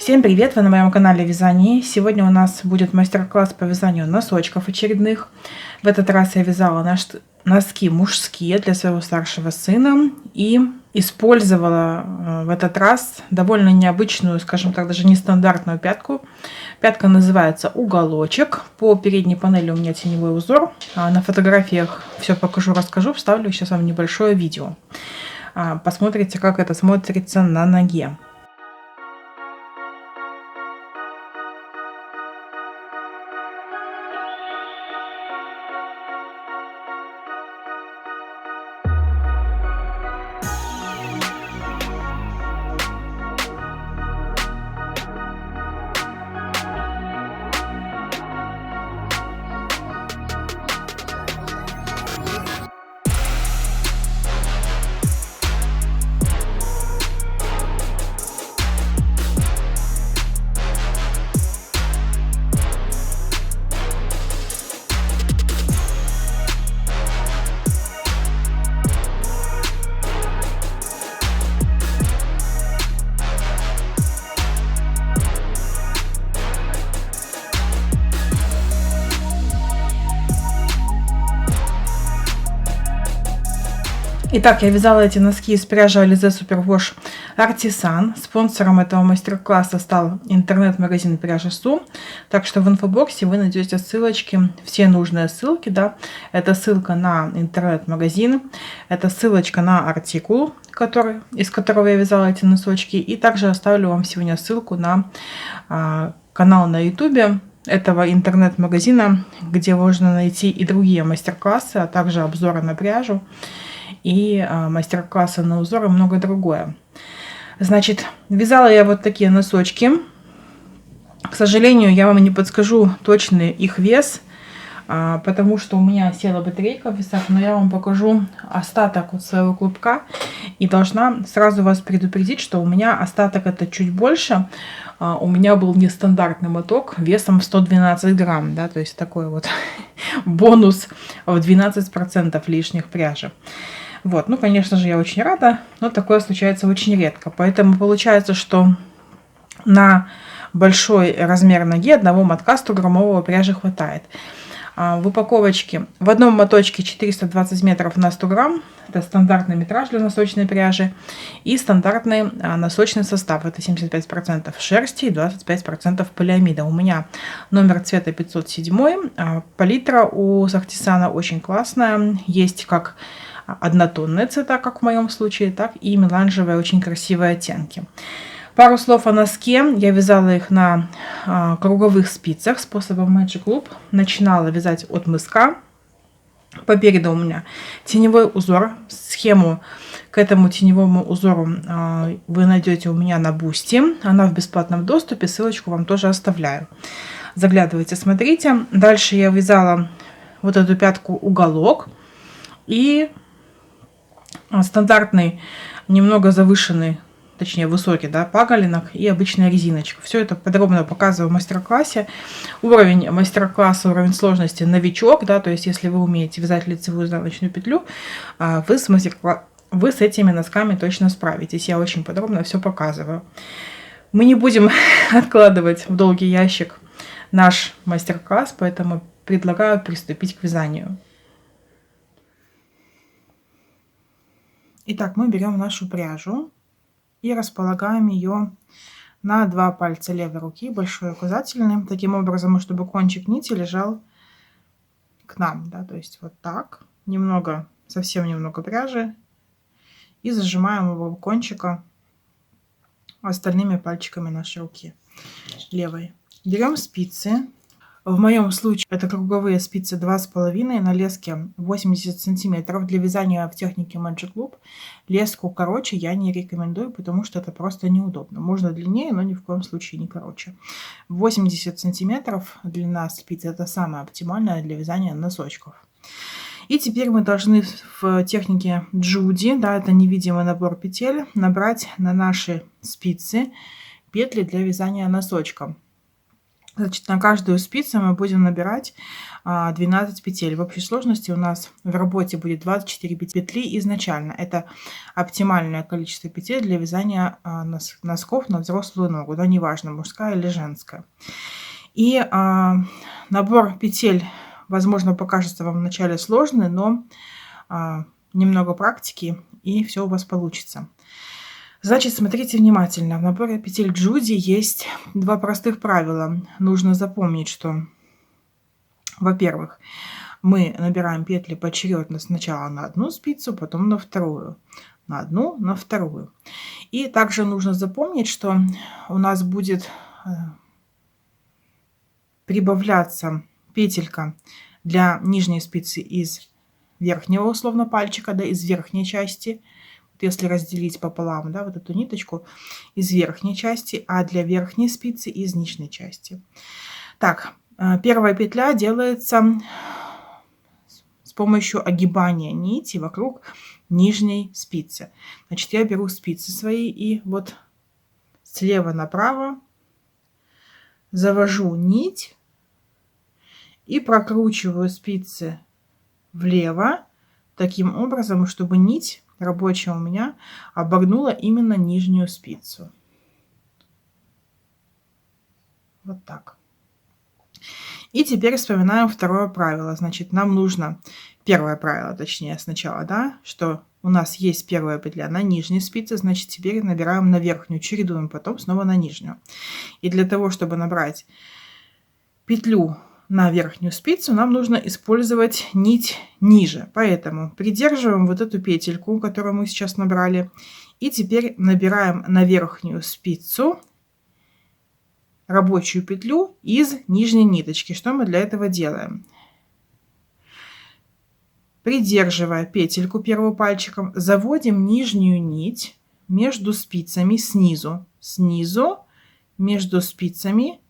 Всем привет! Вы на моем канале Вязание. Сегодня у нас будет мастер-класс по вязанию носочков очередных. В этот раз я вязала носки мужские для своего старшего сына и использовала в этот раз довольно необычную, скажем так, даже нестандартную пятку. Пятка называется уголочек. По передней панели у меня теневой узор. На фотографиях все покажу, расскажу. Вставлю сейчас вам небольшое видео. Посмотрите, как это смотрится на ноге. Итак, я вязала эти носки из пряжи Alize Superwash Artisan. Спонсором этого мастер-класса стал интернет-магазин Пряжа.су. Так что в инфобоксе вы найдете ссылочки, все нужные ссылки. Да? Это ссылка на интернет-магазин, это ссылочка на артикул, из которого я вязала эти носочки. И также оставлю вам сегодня ссылку на канал на YouTube этого интернет-магазина, где можно найти и другие мастер-классы, а также обзоры на пряжу и мастер-классы на узор и многое другое. Значит, вязала я вот такие носочки. К сожалению, я вам не подскажу точный их вес, потому что у меня села батарейка в весах, но я вам покажу остаток от своего клубка. И должна сразу вас предупредить, что у меня остаток это чуть больше. У меня был нестандартный моток весом 112 грамм, да, то есть такой вот бонус в 12% лишних пряжи. Вот, ну, конечно же, я очень рада, но такое случается очень редко. Поэтому получается, что на большой размер ноги одного мотка 100-граммового пряжи хватает. В упаковочке в одном моточке 420 метров на 100 грамм. Это стандартный метраж для носочной пряжи. И стандартный носочный состав. Это 75% шерсти и 25% полиамида. У меня номер цвета 507. Палитра у Сахтисана очень классная. Есть как однотонные цвета, как в моем случае, так и меланжевые, очень красивые оттенки. Пару слов о носке. Я вязала их на круговых спицах способом Magic Loop. Начинала вязать от мыска. По переду у меня теневой узор. Схему к этому теневому узору вы найдете у меня на Бусти. Она в бесплатном доступе. Ссылочку вам тоже оставляю. Заглядывайте, смотрите. Дальше я вязала вот эту пятку уголок. И стандартный, немного завышенный, точнее высокий, да, паголинок и обычная резиночка. Все это подробно показываю в мастер-классе. Уровень мастер-класса, уровень сложности новичок, да, то есть если вы умеете вязать лицевую изнаночную петлю, вы с этими носками точно справитесь. Я очень подробно все показываю. Мы не будем откладывать в долгий ящик наш мастер-класс, поэтому предлагаю приступить к вязанию. Итак, мы берем нашу пряжу и располагаем ее на 2 пальца левой руки, большой и указательный, таким образом, чтобы кончик нити лежал к нам, да, то есть вот так, немного, совсем немного пряжи, и зажимаем его кончика остальными пальчиками нашей руки левой. Берем спицы. В моем случае это круговые спицы 2,5 на леске 80 сантиметров. Для вязания в технике Magic Loop леску короче я не рекомендую, потому что это просто неудобно. Можно длиннее, но ни в коем случае не короче. 80 сантиметров длина спицы это самая оптимальная для вязания носочков. И теперь мы должны в технике Judy, да, это невидимый набор петель, набрать на наши спицы петли для вязания носочка. Значит, на каждую спицу мы будем набирать 12 петель. В общей сложности у нас в работе будет 24 петли изначально. Это оптимальное количество петель для вязания носков на взрослую ногу. Да, неважно, мужская или женская. И набор петель, возможно, покажется вам вначале сложный, но немного практики, и все у вас получится. Значит, смотрите внимательно. В наборе петель Джуди есть два простых правила. Нужно запомнить, что, во-первых, мы набираем петли поочередно сначала на одну спицу, потом на вторую, на одну, на вторую. И также нужно запомнить, что у нас будет прибавляться петелька для нижней спицы из верхнего условно пальчика, да, из верхней части. Если разделить пополам, да, вот эту ниточку из верхней части, а для верхней спицы из нижней части. Так, первая петля делается с помощью огибания нити вокруг нижней спицы. Значит, я беру спицы свои и вот слева направо завожу нить и прокручиваю спицы влево таким образом, чтобы нить рабочая у меня обогнула именно нижнюю спицу. Вот так. И теперь вспоминаем второе правило. Значит, нам нужно, первое правило, точнее, сначала, да, что у нас есть первая петля на нижней спице, значит, теперь набираем на верхнюю, чередуем, потом снова на нижнюю. И для того, чтобы набрать петлю на верхнюю спицу, нам нужно использовать нить ниже. Поэтому придерживаем вот эту петельку, которую мы сейчас набрали, и теперь набираем на верхнюю спицу рабочую петлю из нижней ниточки. Что мы для этого делаем? Придерживая петельку первым пальчиком, заводим нижнюю нить между спицами снизу. Снизу между спицами.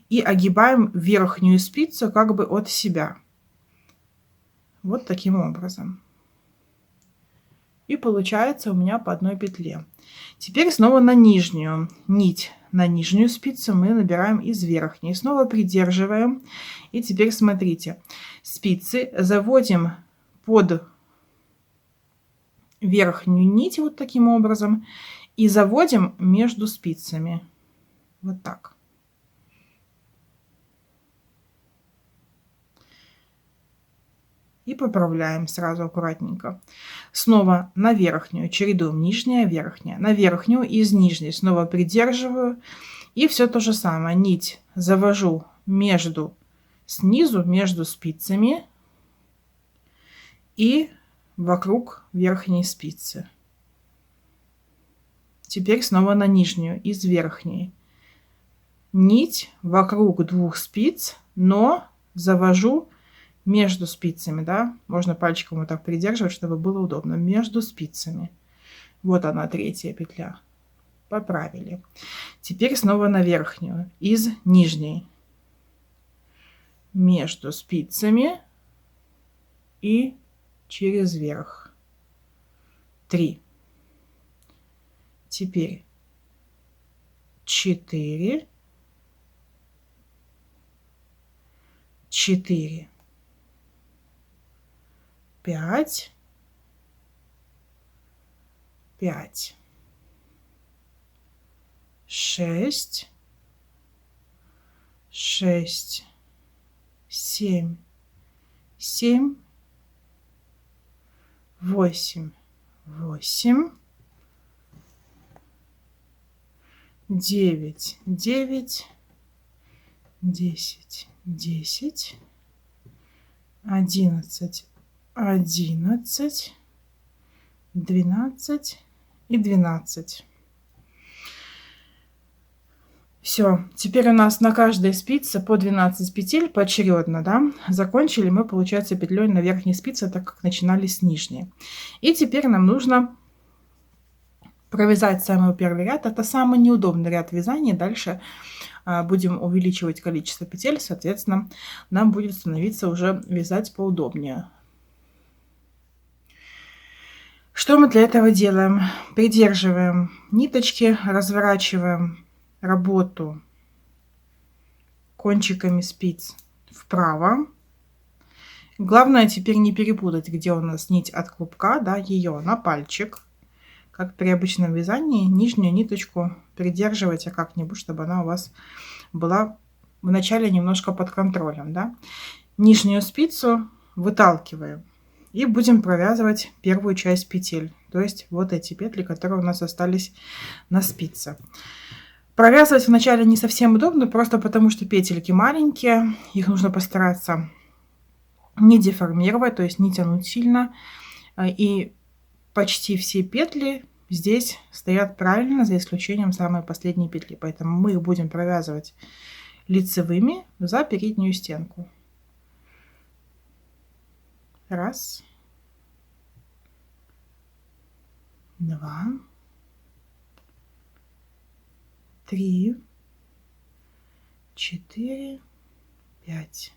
И огибаем верхнюю спицу как бы от себя. Вот таким образом. И получается у меня по одной петле. Теперь снова на нижнюю нить. На нижнюю спицу мы набираем из верхней. Снова придерживаем. И теперь смотрите. Спицы заводим под верхнюю нить вот таким образом. И заводим между спицами. Вот так. И поправляем сразу аккуратненько. Снова на верхнюю, чередуем нижняя, верхняя. На верхнюю из нижней снова придерживаю. И все то же самое. Нить завожу снизу, между спицами и вокруг верхней спицы. Теперь снова на нижнюю, из верхней. Нить вокруг двух спиц, но завожу между спицами, да, можно пальчиком вот так придерживать, чтобы было удобно, между спицами. Вот она, третья петля. Поправили. Теперь снова на верхнюю, из нижней. Между спицами и через верх. 3. Теперь 4. 4. 5, 5, 6, 6, 7, 7, 8, 8, 9, 9, 10, 10, 11, 11, 12 и 12. Все, теперь у нас на каждой спице по 12 петель поочередно, да. Закончили мы, получается, петлей на верхней спице, так как начинали с нижней. И теперь нам нужно провязать самый первый ряд. Это самый неудобный ряд вязания. Дальше будем увеличивать количество петель, соответственно, нам будет становиться уже вязать поудобнее. Что мы для этого делаем? Придерживаем ниточки, разворачиваем работу кончиками спиц вправо. Главное теперь не перепутать, где у нас нить от клубка, да, ее на пальчик. Как при обычном вязании, нижнюю ниточку придерживайте как-нибудь, чтобы она у вас была вначале немножко под контролем, да. Нижнюю спицу выталкиваем и будем провязывать первую часть петель, то есть вот эти петли, которые у нас остались на спице. Провязывать вначале не совсем удобно, просто потому что петельки маленькие, их нужно постараться не деформировать, то есть не тянуть сильно. И почти все петли здесь стоят правильно, за исключением самой последней петли. Поэтому мы их будем провязывать лицевыми за переднюю стенку. Раз. Два. Три. 4. 5.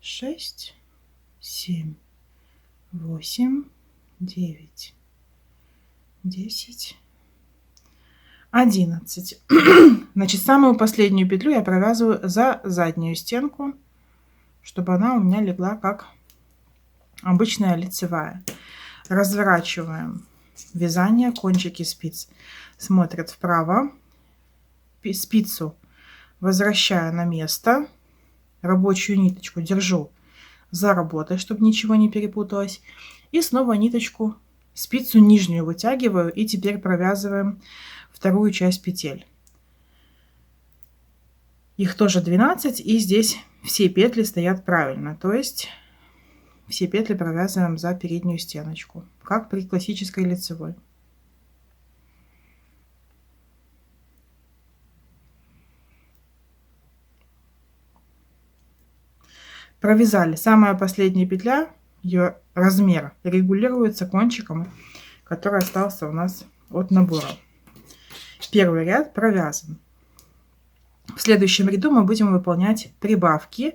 6. 7, 8, 9, 10, 11. Значит, самую последнюю петлю я провязываю за заднюю стенку, чтобы она у меня легла как обычная лицевая. Разворачиваем вязание, кончики спиц смотрят вправо, спицу возвращаю на место, рабочую ниточку держу за работой, чтобы ничего не перепуталось. И снова ниточку, спицу нижнюю вытягиваю и теперь провязываем вторую часть петель. Их тоже 12, и здесь все петли стоят правильно, то есть все петли провязываем за переднюю стеночку, как при классической лицевой. Провязали. Самая последняя петля, ее размер регулируется кончиком, который остался у нас от набора. Первый ряд провязан. В следующем ряду мы будем выполнять прибавки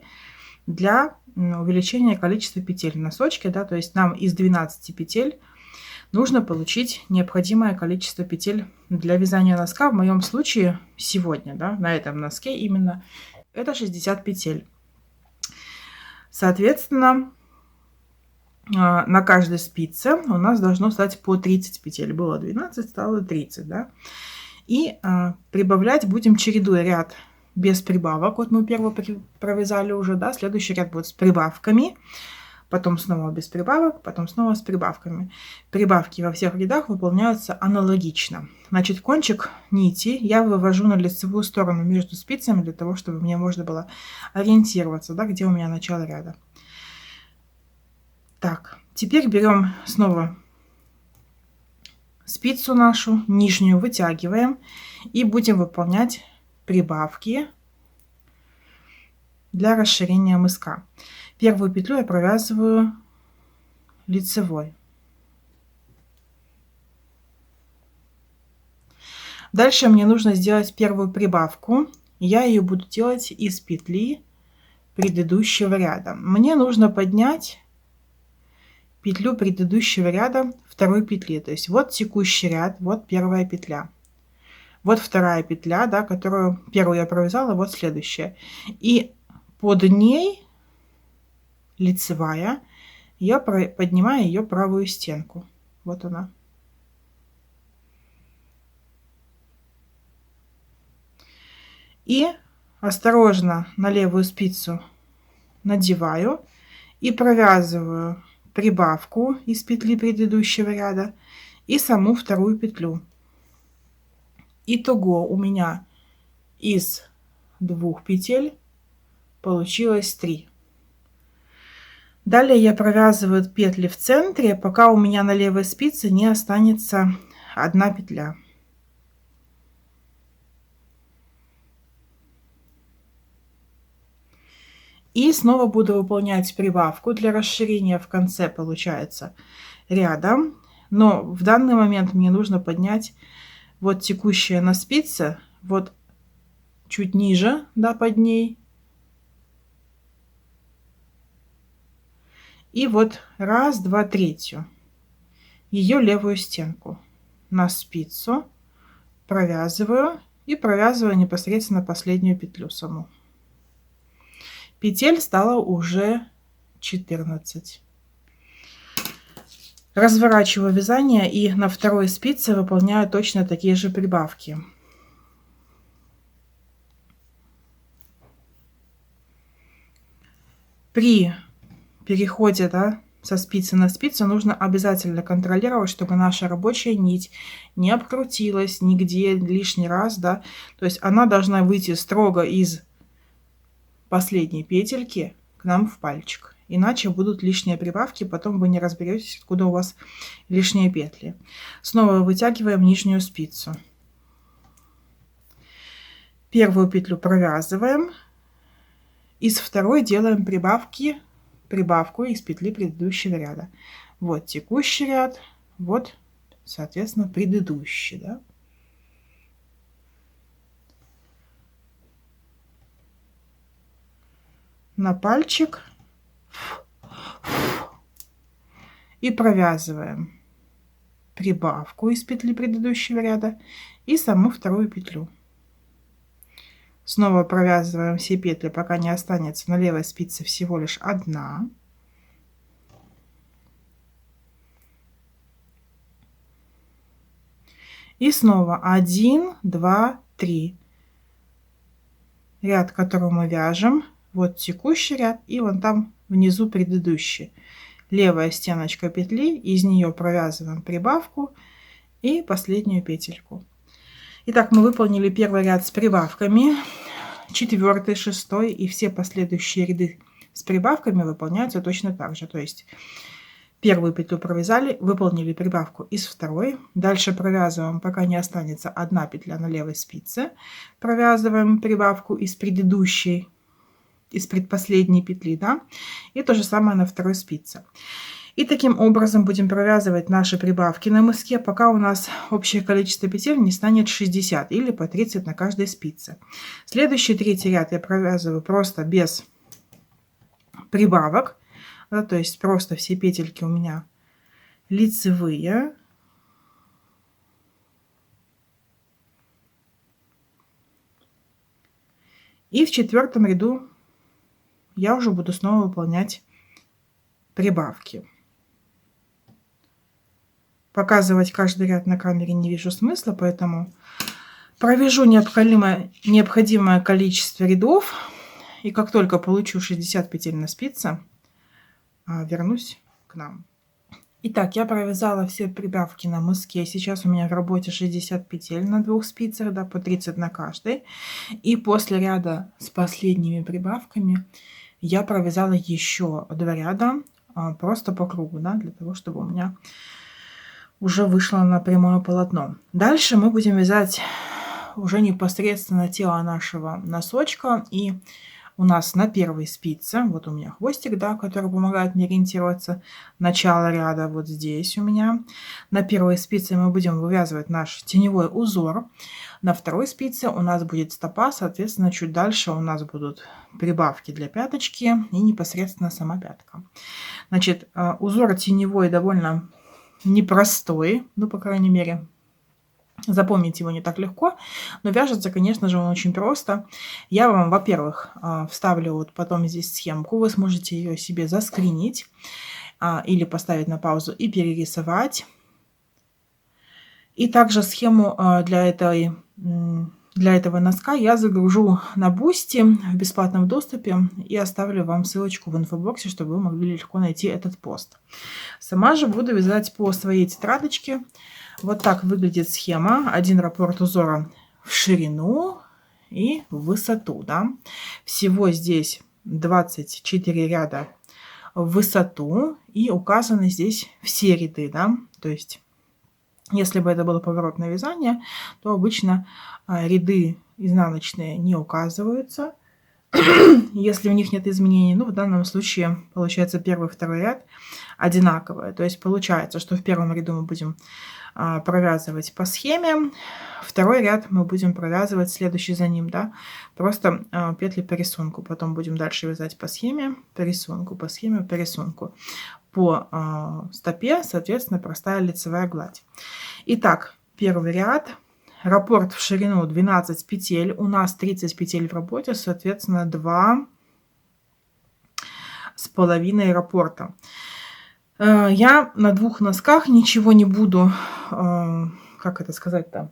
для увеличения количества петель в носочке, да, то есть нам из 12 петель нужно получить необходимое количество петель для вязания носка. В моем случае сегодня, да, на этом носке именно это 60 петель. Соответственно, на каждой спице у нас должно стать по 30 петель. Было 12, стало 30, да. И прибавлять будем, чередуя ряд без прибавок. Вот мы первый провязали уже, да. Следующий ряд будет с прибавками, потом снова без прибавок, потом снова с прибавками. Прибавки во всех рядах выполняются аналогично. Значит, кончик нити я вывожу на лицевую сторону между спицами, для того, чтобы мне можно было ориентироваться, да, где у меня начало ряда. Так, теперь берем снова спицу нашу, нижнюю вытягиваем и будем выполнять прибавки для расширения мыска. Первую петлю я провязываю лицевой. Дальше мне нужно сделать первую прибавку. Я ее буду делать из петли предыдущего ряда. Мне нужно поднять петлю предыдущего ряда второй петли. То есть вот текущий ряд, вот первая петля. Вот вторая петля, да, которую первую я провязала, вот следующая. И под ней лицевая, я поднимаю ее правую стенку. Вот она. И осторожно на левую спицу надеваю и провязываю прибавку из петли предыдущего ряда и саму вторую петлю. Итого у меня из 2 петель получилось 3. Далее я провязываю петли в центре, пока у меня на левой спице не останется одна петля. И снова буду выполнять прибавку для расширения в конце, получается, ряда. Но в данный момент мне нужно поднять вот текущая на спице, вот чуть ниже, да, под ней. И вот раз, два, третью, ее левую стенку на спицу провязываю и провязываю непосредственно последнюю петлю саму. петель стало уже 14. Разворачиваю вязание и на второй спице выполняю точно такие же прибавки. При переходе, да, со спицы на спицу нужно обязательно контролировать, чтобы наша рабочая нить не обкрутилась нигде лишний раз, да. То есть она должна выйти строго из последней петельки к нам в пальчик. Иначе будут лишние прибавки, потом вы не разберетесь, откуда у вас лишние петли. Снова вытягиваем нижнюю спицу. Первую петлю провязываем. Из второй делаем прибавку из петли предыдущего ряда. Вот текущий ряд, вот, соответственно, предыдущий, да. На пальчик и провязываем прибавку из петли предыдущего ряда и саму вторую петлю. Снова провязываем все петли, пока не останется на левой спице всего лишь одна. И снова 1, 2, 3. Ряд, который мы вяжем. Вот текущий ряд и вон там внизу предыдущий. Левая стеночка петли, из нее провязываем прибавку и последнюю петельку. Итак, мы выполнили первый ряд с прибавками, 4, 6 и все последующие ряды с прибавками выполняются точно так же. То есть первую петлю провязали, выполнили прибавку из второй, дальше провязываем, пока не останется одна петля на левой спице, провязываем прибавку из предыдущей, из предпоследней петли, да, и то же самое на второй спице. И таким образом будем провязывать наши прибавки на мыске, пока у нас общее количество петель не станет 60 или по 30 на каждой спице. Следующий третий ряд я провязываю просто без прибавок, да, то есть просто все петельки у меня лицевые. И в четвертом ряду я уже буду снова выполнять прибавки. Показывать каждый ряд на камере не вижу смысла, поэтому провяжу необходимое количество рядов. И как только получу 60 петель на спице, вернусь к нам. Итак, я провязала все прибавки на мыске. Сейчас у меня в работе 60 петель на двух спицах, да, по 30 на каждой. И после ряда с последними прибавками я провязала еще 2 ряда просто по кругу, да, для того, чтобы у меня уже вышло на прямое полотно. Дальше мы будем вязать уже непосредственно тело нашего носочка. И у нас на первой спице, вот у меня хвостик, да, который помогает мне ориентироваться, начало ряда вот здесь у меня. На первой спице мы будем вывязывать наш теневой узор. На второй спице у нас будет стопа, соответственно, чуть дальше у нас будут прибавки для пяточки и непосредственно сама пятка. Значит, узор теневой довольно непростой, ну, по крайней мере, запомнить его не так легко, но вяжется, конечно же, он очень просто. Я вам, во-первых, вставлю вот потом здесь схемку, вы сможете ее себе заскринить или поставить на паузу и перерисовать. И также схему для этого носка я загружу на Boosty в бесплатном доступе и оставлю вам ссылочку в инфобоксе, чтобы вы могли легко найти этот пост. Сама же буду вязать по своей тетрадочке. Вот так выглядит схема. Один раппорт узора в ширину и в высоту. Да? Всего здесь 24 ряда в высоту и указаны здесь все ряды. Да? То есть, если бы это было поворотное вязание, то обычно ряды изнаночные не указываются, если у них нет изменений. Ну, в данном случае получается первый и второй ряд одинаковые. То есть получается, что в первом ряду мы будем провязывать по схеме, второй ряд мы будем провязывать следующий за ним, да, просто петли по рисунку. Потом будем дальше вязать по схеме, по рисунку, по схеме, по рисунку. По стопе, соответственно, простая лицевая гладь. Итак, первый ряд. Раппорт в ширину 12 петель. У нас 30 петель в работе, соответственно, 2 2,5 раппорта. Я на 2 носках ничего не буду, как это сказать-то,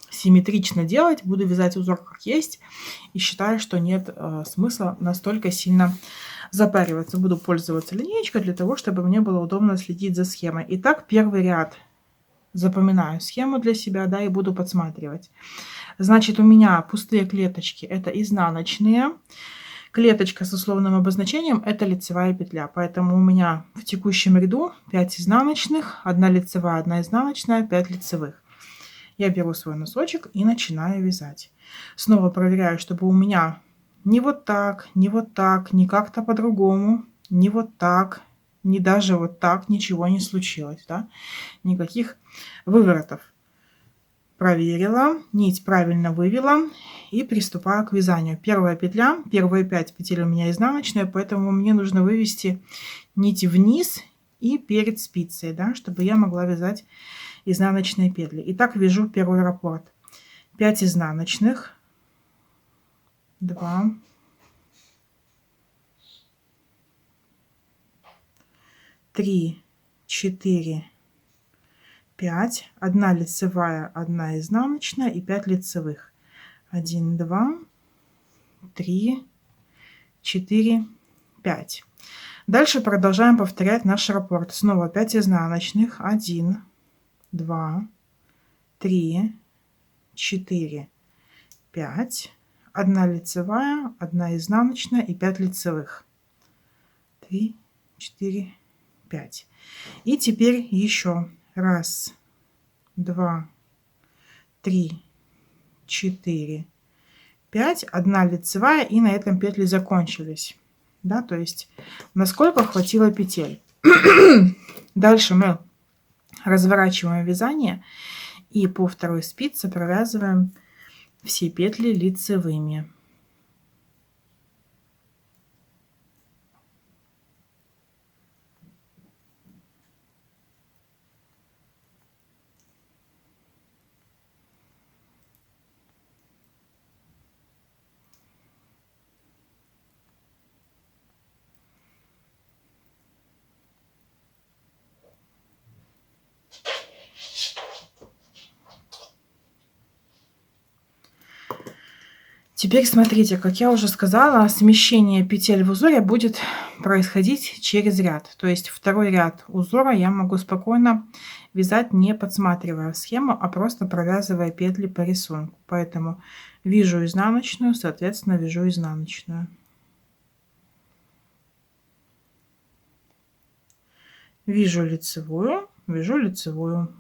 симметрично делать. Буду вязать узор как есть. И считаю, что нет смысла настолько сильно запариваться. Буду пользоваться линеечкой для того, чтобы мне было удобно следить за схемой. Итак, первый ряд. Запоминаю схему для себя, да, и буду подсматривать. Значит, у меня пустые клеточки — это изнаночные. Клеточка с условным обозначением — это лицевая петля. Поэтому у меня в текущем ряду 5 изнаночных, 1 лицевая, 1 изнаночная, 5 лицевых. Я беру свой носочек и начинаю вязать. Снова проверяю, чтобы у меня не вот так, не вот так, не как-то по-другому, не вот так, не даже вот так ничего не случилось, да? Никаких выворотов. Проверила, нить правильно вывела и приступаю к вязанию. Первая петля, первые 5 петель у меня изнаночные, поэтому мне нужно вывести нить вниз и перед спицей, да, чтобы я могла вязать изнаночные петли. Итак, вяжу первый раппорт. 5 изнаночных, 2, 3, 4, 5, 1 лицевая, 1 изнаночная и 5 лицевых. 1, 2, 3, 4, 5. Дальше продолжаем повторять наш раппорт. Снова 5 изнаночных. 1, 2, 3, 4, 5. 1 лицевая, 1 изнаночная и 5 лицевых. 3, 4, 5. И теперь еще 1, 2, 3, 4, 5, 1 лицевая, и на этом петли закончились. Да, то есть насколько хватило петель. Дальше мы разворачиваем вязание и по второй спице провязываем все петли лицевыми. Теперь смотрите, как я уже сказала, смещение петель в узоре будет происходить через ряд. То есть второй ряд узора я могу спокойно вязать, не подсматривая схему, а просто провязывая петли по рисунку. Поэтому вяжу изнаночную, соответственно, вяжу изнаночную. Вяжу лицевую, вяжу лицевую.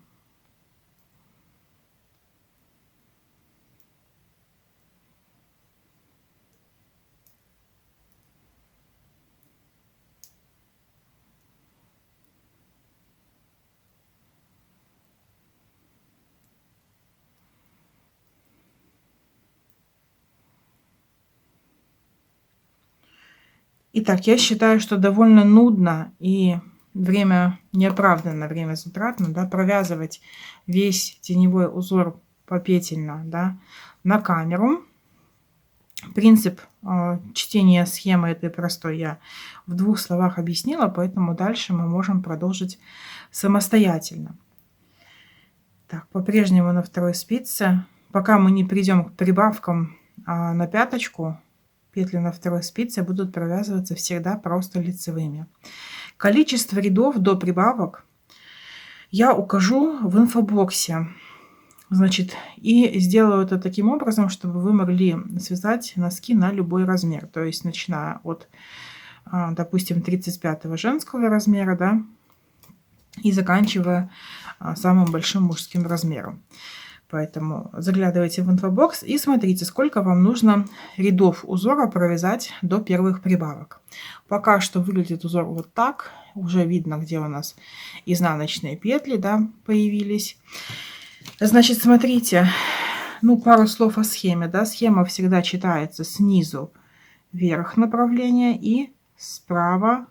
Итак, я считаю, что довольно нудно и время неоправданно, время затратно, да, провязывать весь теневой узор попетельно, да, на камеру. Принцип чтения схемы этой простой я в 2 словах объяснила, поэтому дальше мы можем продолжить самостоятельно. Так, по-прежнему на второй спице, пока мы не придем к прибавкам на пяточку, петли на второй спице будут провязываться всегда просто лицевыми. Количество рядов до прибавок я укажу в инфобоксе. Значит, и сделаю это таким образом, чтобы вы могли связать носки на любой размер. То есть, начиная от, допустим, 35 женского размера, да, и заканчивая самым большим мужским размером. Поэтому заглядывайте в инфобокс и смотрите, сколько вам нужно рядов узора провязать до первых прибавок. Пока что выглядит узор вот так. Уже видно, где у нас изнаночные петли, да, появились. Значит, смотрите, ну, пару слов о схеме, да. Схема всегда читается снизу вверх направление и справа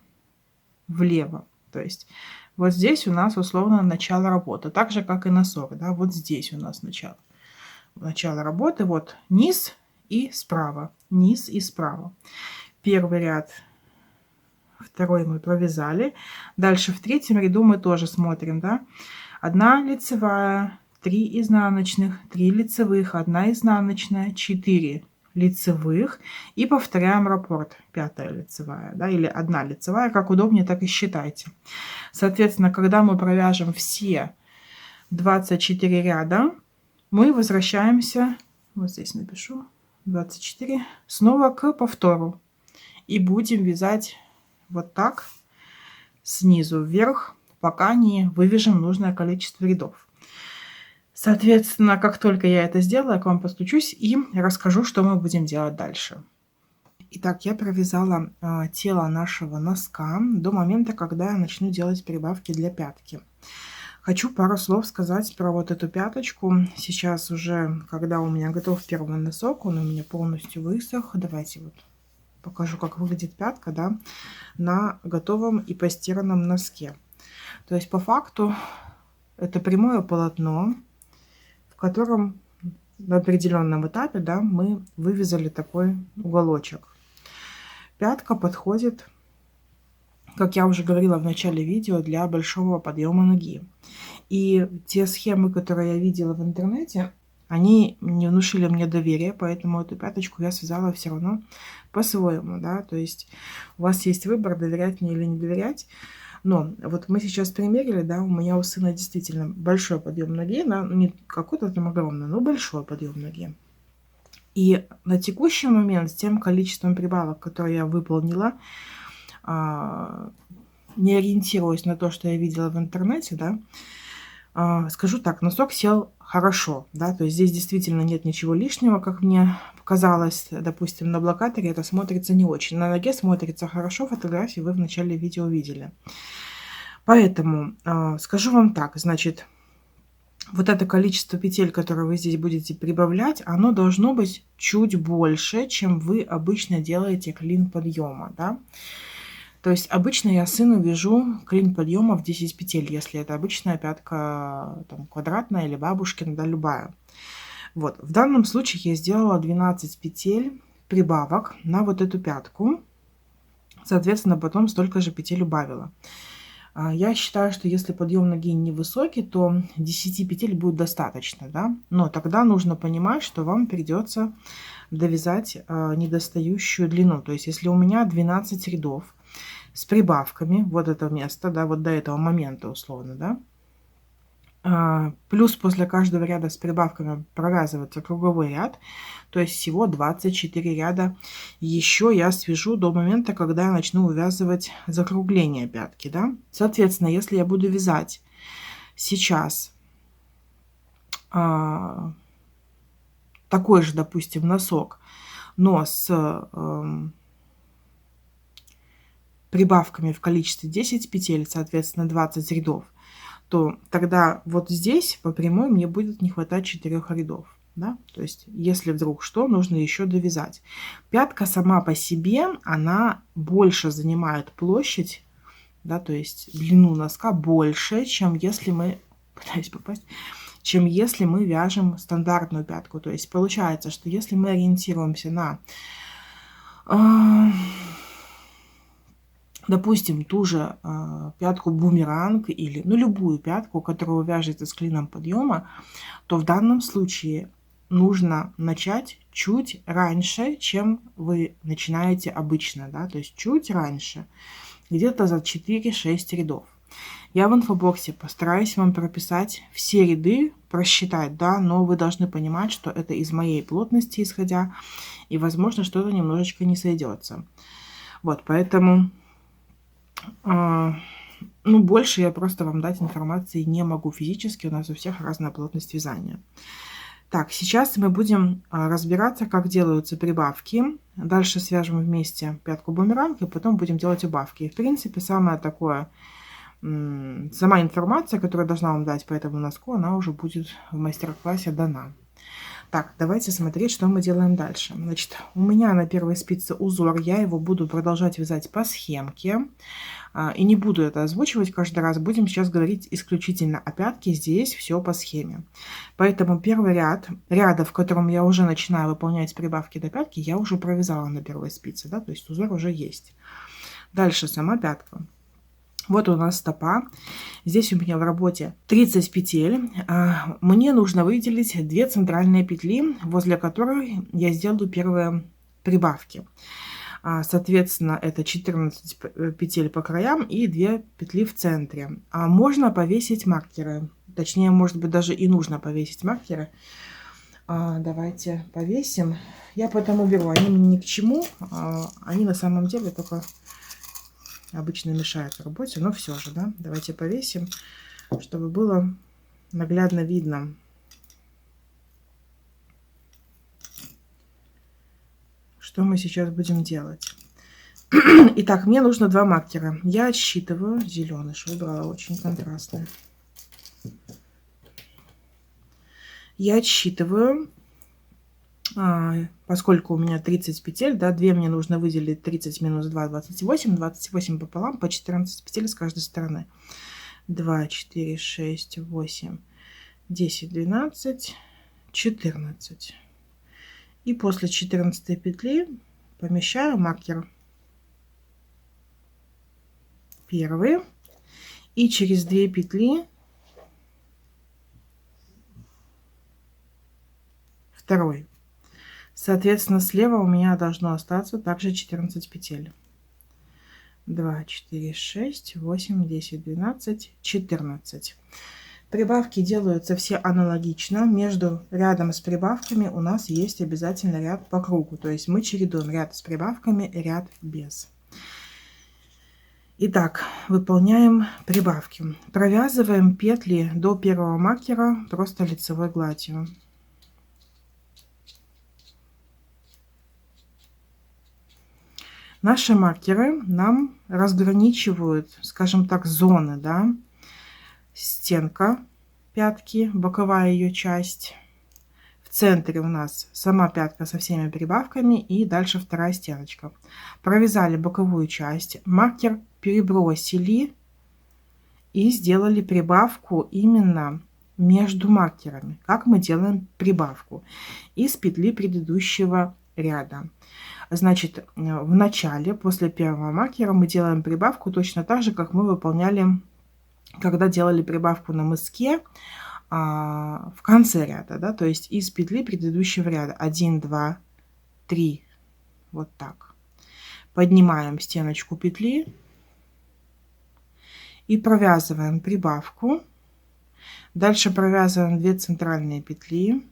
влево. То есть вот здесь у нас условно начало работы, так же как и носок, да, вот здесь у нас начало работы, вот низ и справа, низ и справа. Первый ряд второй мы провязали. Дальше в третьем ряду мы тоже смотрим, да, 1 лицевая, 3 изнаночных, 3 лицевых, 1 изнаночная, 4 лицевых и повторяем раппорт, 5 лицевая, да, или 1 лицевая, как удобнее, так и считайте. Соответственно, когда мы провяжем все 24 ряда, мы возвращаемся, вот здесь напишу, 24, снова к повтору и будем вязать вот так снизу вверх, пока не вывяжем нужное количество рядов. Соответственно, как только я это сделаю, я к вам подключусь и расскажу, что мы будем делать дальше. Итак, я провязала тело нашего носка до момента, когда я начну делать прибавки для пятки. Хочу пару слов сказать про вот эту пяточку. Сейчас уже, когда у меня готов первый носок, он у меня полностью высох. Давайте вот покажу, как выглядит пятка, да, на готовом и постиранном носке. То есть по факту это прямое полотно, в котором на определенном этапе, да, мы вывязали такой уголочек. Пятка подходит, как я уже говорила в начале видео, для большого подъема ноги. И те схемы, которые я видела в интернете, они не внушили мне доверия, поэтому эту пяточку я связала все равно по-своему, да, то есть у вас есть выбор, доверять мне или не доверять. Но вот мы сейчас примерили, да, у меня у сына действительно большой подъем ноги, да, не какой-то там огромный, но большой подъем ноги. И на текущий момент с тем количеством прибавок, которые я выполнила, не ориентируясь на то, что я видела в интернете, да, скажу так, носок сел хорошо, да, то есть здесь действительно нет ничего лишнего, как мне показалось, допустим, на блокаторе это смотрится не очень, на ноге смотрится хорошо, фотографии вы в начале видео видели. Поэтому скажу вам так, значит, вот это количество петель, которые вы здесь будете прибавлять, оно должно быть чуть больше, чем вы обычно делаете клин подъема, да. То есть обычно я сыну вяжу клин подъема в 10 петель, если это обычная пятка там, квадратная или бабушкина, да, любая. Вот, в данном случае я сделала 12 петель прибавок на вот эту пятку. Соответственно, потом столько же петель убавила. Я считаю, что если подъем ноги невысокий, то 10 петель будет достаточно, да? Но тогда нужно понимать, что вам придется довязать недостающую длину. То есть если у меня 12 рядов с прибавками, вот это место, да, вот до этого момента условно, да, плюс после каждого ряда с прибавками провязывается круговой ряд, то есть всего 24 ряда. Еще я свяжу до момента, когда я начну вывязывать закругление пятки, да. Соответственно, если я буду вязать сейчас такой же, допустим, носок, но с прибавками в количестве 10 петель, соответственно, 20 рядов, то тогда вот здесь по прямой мне будет не хватать 4 рядов. Да? То есть, если вдруг что, нужно еще довязать. Пятка сама по себе, она больше занимает площадь, да, то есть длину носка больше, чем если мы, пытаюсь попасть, чем если мы вяжем стандартную пятку. То есть получается, что если мы ориентируемся на, допустим, ту же пятку бумеранг или любую пятку, которую вяжете с клином подъема, то в данном случае нужно начать чуть раньше, чем вы начинаете обычно, да, то есть чуть раньше, где-то за 4-6 рядов. Я в инфобоксе постараюсь вам прописать все ряды, просчитать, да, но вы должны понимать, что это из моей плотности исходя, и, возможно, что-то немножечко не сойдется. Вот, поэтому, больше я просто вам дать информации не могу физически, у нас у всех разная плотность вязания. Так, сейчас мы будем разбираться, как делаются прибавки. Дальше свяжем вместе пятку бумеранг, и потом будем делать убавки. И, в принципе, самое такое, сама информация, которую я должна вам дать по этому носку, она уже будет в мастер-классе дана. Так, давайте смотреть, что мы делаем дальше. Значит, у меня на первой спице узор, я его буду продолжать вязать по схемке. И не буду это озвучивать каждый раз. Будем сейчас говорить исключительно о пятке. Здесь все по схеме. Поэтому первый ряда, в котором я уже начинаю выполнять прибавки до пятки, я уже провязала на первой спице. Да? То есть узор уже есть. Дальше сама пятка. Вот у нас стопа. Здесь у меня в работе 30 петель. Мне нужно выделить 2 центральные петли, возле которых я сделаю первые прибавки. Соответственно, это 14 петель по краям и 2 петли в центре. Можно повесить маркеры. Точнее, может быть, даже и нужно повесить маркеры. Давайте повесим. Я потом уберу. Они мне ни к чему. Они на самом деле только обычно мешают в работе. Но все же, да. Давайте повесим, чтобы было наглядно видно. Что мы сейчас будем делать? Итак, мне нужно 2 маркера. Я отсчитываю. Зеленый выбрала, очень контрастный. Я отсчитываю, поскольку у меня 30 петель, да, 2 мне нужно выделить, 30 минус 2, 28, 28 пополам, по 14 петель с каждой стороны. 2, 4, 6, 8, 10, 12, 14. И после 14 петли помещаю маркер. Первый. И через 2 петли второй. Соответственно, слева у меня должно остаться также 14 петель. 2, 4, 6, 8, 10, 12, 14. Прибавки делаются все аналогично. Между рядом с прибавками у нас есть обязательно ряд по кругу. То есть мы чередуем ряд с прибавками, ряд без. Итак, выполняем прибавки. Провязываем петли до первого маркера просто лицевой гладью. Наши маркеры нам разграничивают, скажем так, зоны, да. Стенка пятки, боковая ее часть. В центре у нас сама пятка со всеми прибавками и дальше вторая стеночка. Провязали боковую часть, маркер перебросили и сделали прибавку именно между маркерами. Как мы делаем прибавку? Из петли предыдущего ряда. Значит, в начале, после первого маркера, мы делаем прибавку точно так же, как мы выполняли, когда делали прибавку на мыске в конце ряда, да, то есть из петли предыдущего ряда. 1, 2, 3, вот так. Поднимаем стеночку петли и провязываем прибавку. Дальше провязываем 2 центральные петли.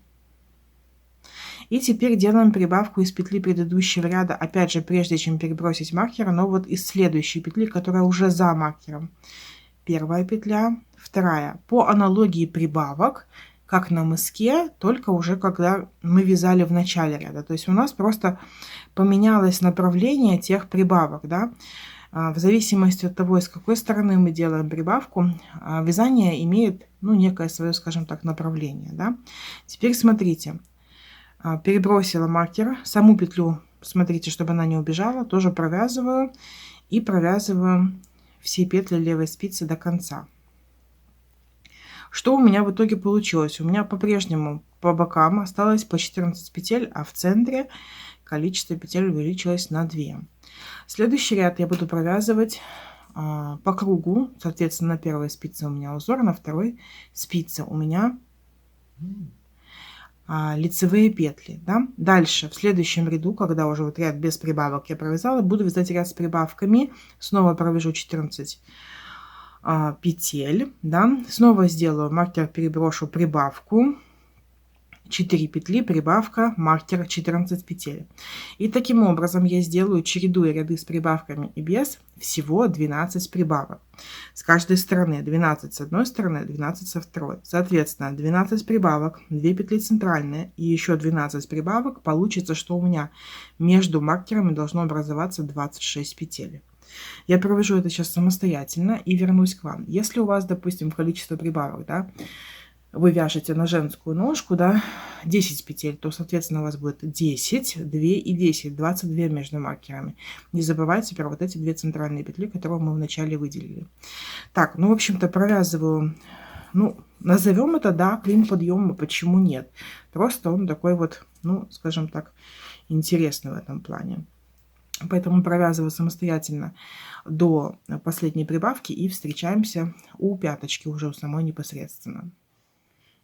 И теперь делаем прибавку из петли предыдущего ряда, опять же, прежде чем перебросить маркер, но вот из следующей петли, которая уже за маркером. Первая петля, вторая. По аналогии прибавок, как на мыске, только уже когда мы вязали в начале ряда. То есть у нас просто поменялось направление тех прибавок, да. В зависимости от того, с какой стороны мы делаем прибавку, вязание имеет, ну, некое свое, скажем так, направление, да. Теперь смотрите. Перебросила маркер, саму петлю, смотрите, чтобы она не убежала, тоже провязываю и провязываю все петли левой спицы до конца. Что у меня в итоге получилось? У меня по-прежнему по бокам осталось по 14 петель, а в центре количество петель увеличилось на 2. Следующий ряд я буду провязывать по кругу, соответственно, на первой спице у меня узор, на второй спице у меня лицевые петли, да? Дальше в следующем ряду, когда уже вот ряд без прибавок я провязала, буду вязать ряд с прибавками, снова провяжу 14 петель, да? Снова сделаю маркер, переброшу прибавку, 4 петли, прибавка, маркер, 14 петель. И таким образом я сделаю, чередуя ряды с прибавками и без, всего 12 прибавок. С каждой стороны 12 с одной стороны, 12 со второй. Соответственно, 12 прибавок, 2 петли центральные и еще 12 прибавок. Получится, что у меня между маркерами должно образоваться 26 петель. Я провяжу это сейчас самостоятельно и вернусь к вам. Если у вас, допустим, количество прибавок, да, вы вяжете на женскую ножку, да, 10 петель, то, соответственно, у вас будет 10, 2 и 10, 22 между маркерами. Не забывайте про вот эти 2 центральные петли, которые мы вначале выделили. Так, ну, в общем-то, провязываю, ну, назовем это, да, клин подъема, почему нет? Просто он такой вот, ну, скажем так, интересный в этом плане. Поэтому провязываю самостоятельно до последней прибавки и встречаемся у пяточки уже у самой непосредственно.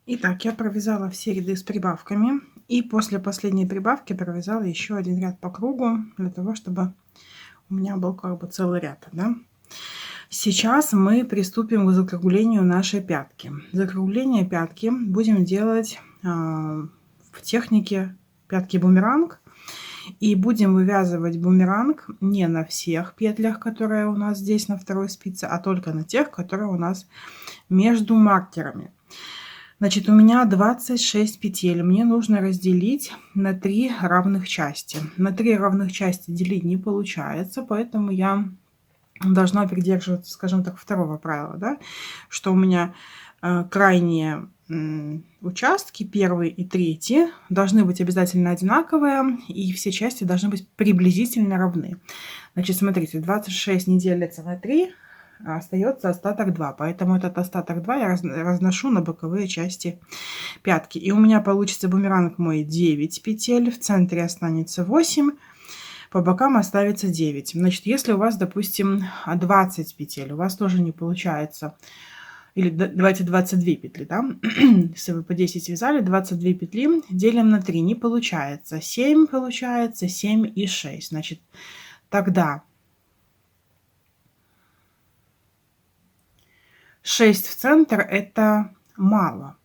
Итак, я провязала все ряды с прибавками. И после последней прибавки провязала еще один ряд по кругу, для того, чтобы у меня был как бы целый ряд. Да? Сейчас мы приступим к закруглению нашей пятки. Закругление пятки будем делать в технике пятки-бумеранг. И будем вывязывать бумеранг не на всех петлях, которые у нас здесь на второй спице, а только на тех, которые у нас между маркерами. Значит, у меня 26 петель. Мне нужно разделить на 3 равных части. На 3 равных части делить не получается, поэтому я должна придерживаться, скажем так, второго правила, да, что у меня крайние участки, первый и третий, должны быть обязательно одинаковые, и все части должны быть приблизительно равны. Значит, смотрите, 26 не делится на 3, а остается остаток 2, поэтому этот остаток 2 я разношу на боковые части пятки. И у меня получится бумеранг мой 9 петель, в центре останется 8, по бокам оставится 9. Значит, если у вас, допустим, 20 петель, у вас тоже не получается, или давайте 22 петли, да? Если вы по 10 вязали, 22 петли делим на 3, не получается. 7 получается, 7 и 6. Значит, тогда 6 в центр это мало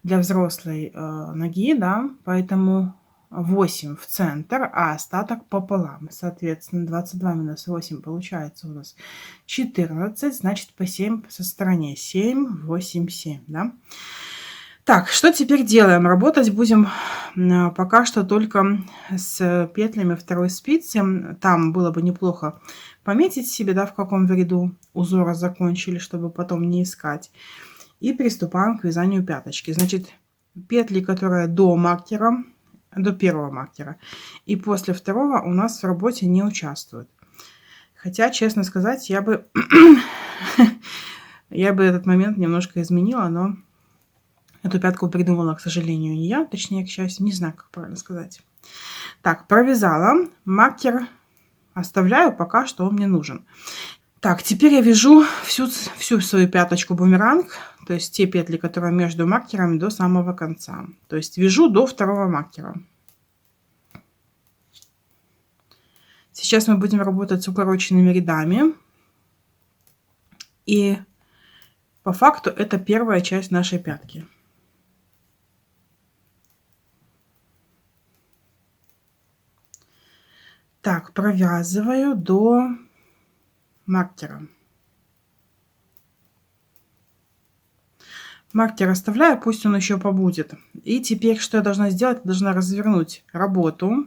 для взрослой ноги, да, поэтому 8 в центр, а остаток пополам. Соответственно, 22 минус 8 получается у нас 14, значит по 7 со стороны. 7, 8, 7, да. Так, что теперь делаем? Работать будем пока что только с петлями второй спицы. Там было бы неплохо пометить себе, да, в каком ряду узора закончили, чтобы потом не искать. И приступаем к вязанию пяточки. Значит, петли, которые до маркера, до первого маркера и после второго у нас в работе не участвуют. Хотя, честно сказать, я бы этот момент немножко изменила, но эту пятку придумала, к сожалению, не я, точнее, к счастью, не знаю, как правильно сказать. Так, провязала, маркер оставляю, пока что он мне нужен. Так, теперь я вяжу всю свою пяточку бумеранг, то есть те петли, которые между маркерами, до самого конца. То есть вяжу до второго маркера. Сейчас мы будем работать с укороченными рядами. И по факту это первая часть нашей пятки. Так, провязываю до маркера. Маркер оставляю, пусть он еще побудет. И теперь что я должна сделать? Я должна развернуть работу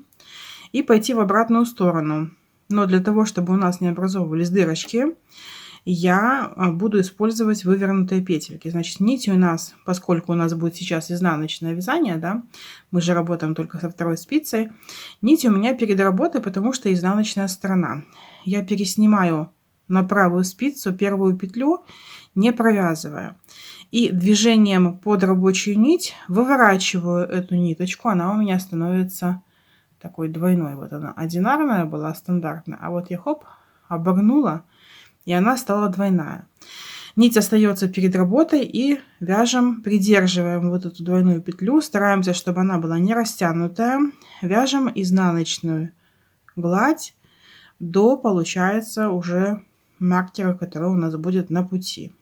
и пойти в обратную сторону. Но для того, чтобы у нас не образовывались дырочки, я буду использовать вывернутые петельки. Значит, нити у нас, поскольку у нас будет сейчас изнаночное вязание, да, мы же работаем только со второй спицей, нити у меня перед работой, потому что изнаночная сторона. Я переснимаю на правую спицу первую петлю, не провязывая. И движением под рабочую нить выворачиваю эту ниточку, она у меня становится такой двойной. Вот она одинарная была, стандартная, а вот я хоп, обогнула, и она стала двойная. Нить остается перед работой и вяжем, придерживаем вот эту двойную петлю, стараемся, чтобы она была не растянутая, вяжем изнаночную гладь до, получается, уже маркера, который у нас будет на пути.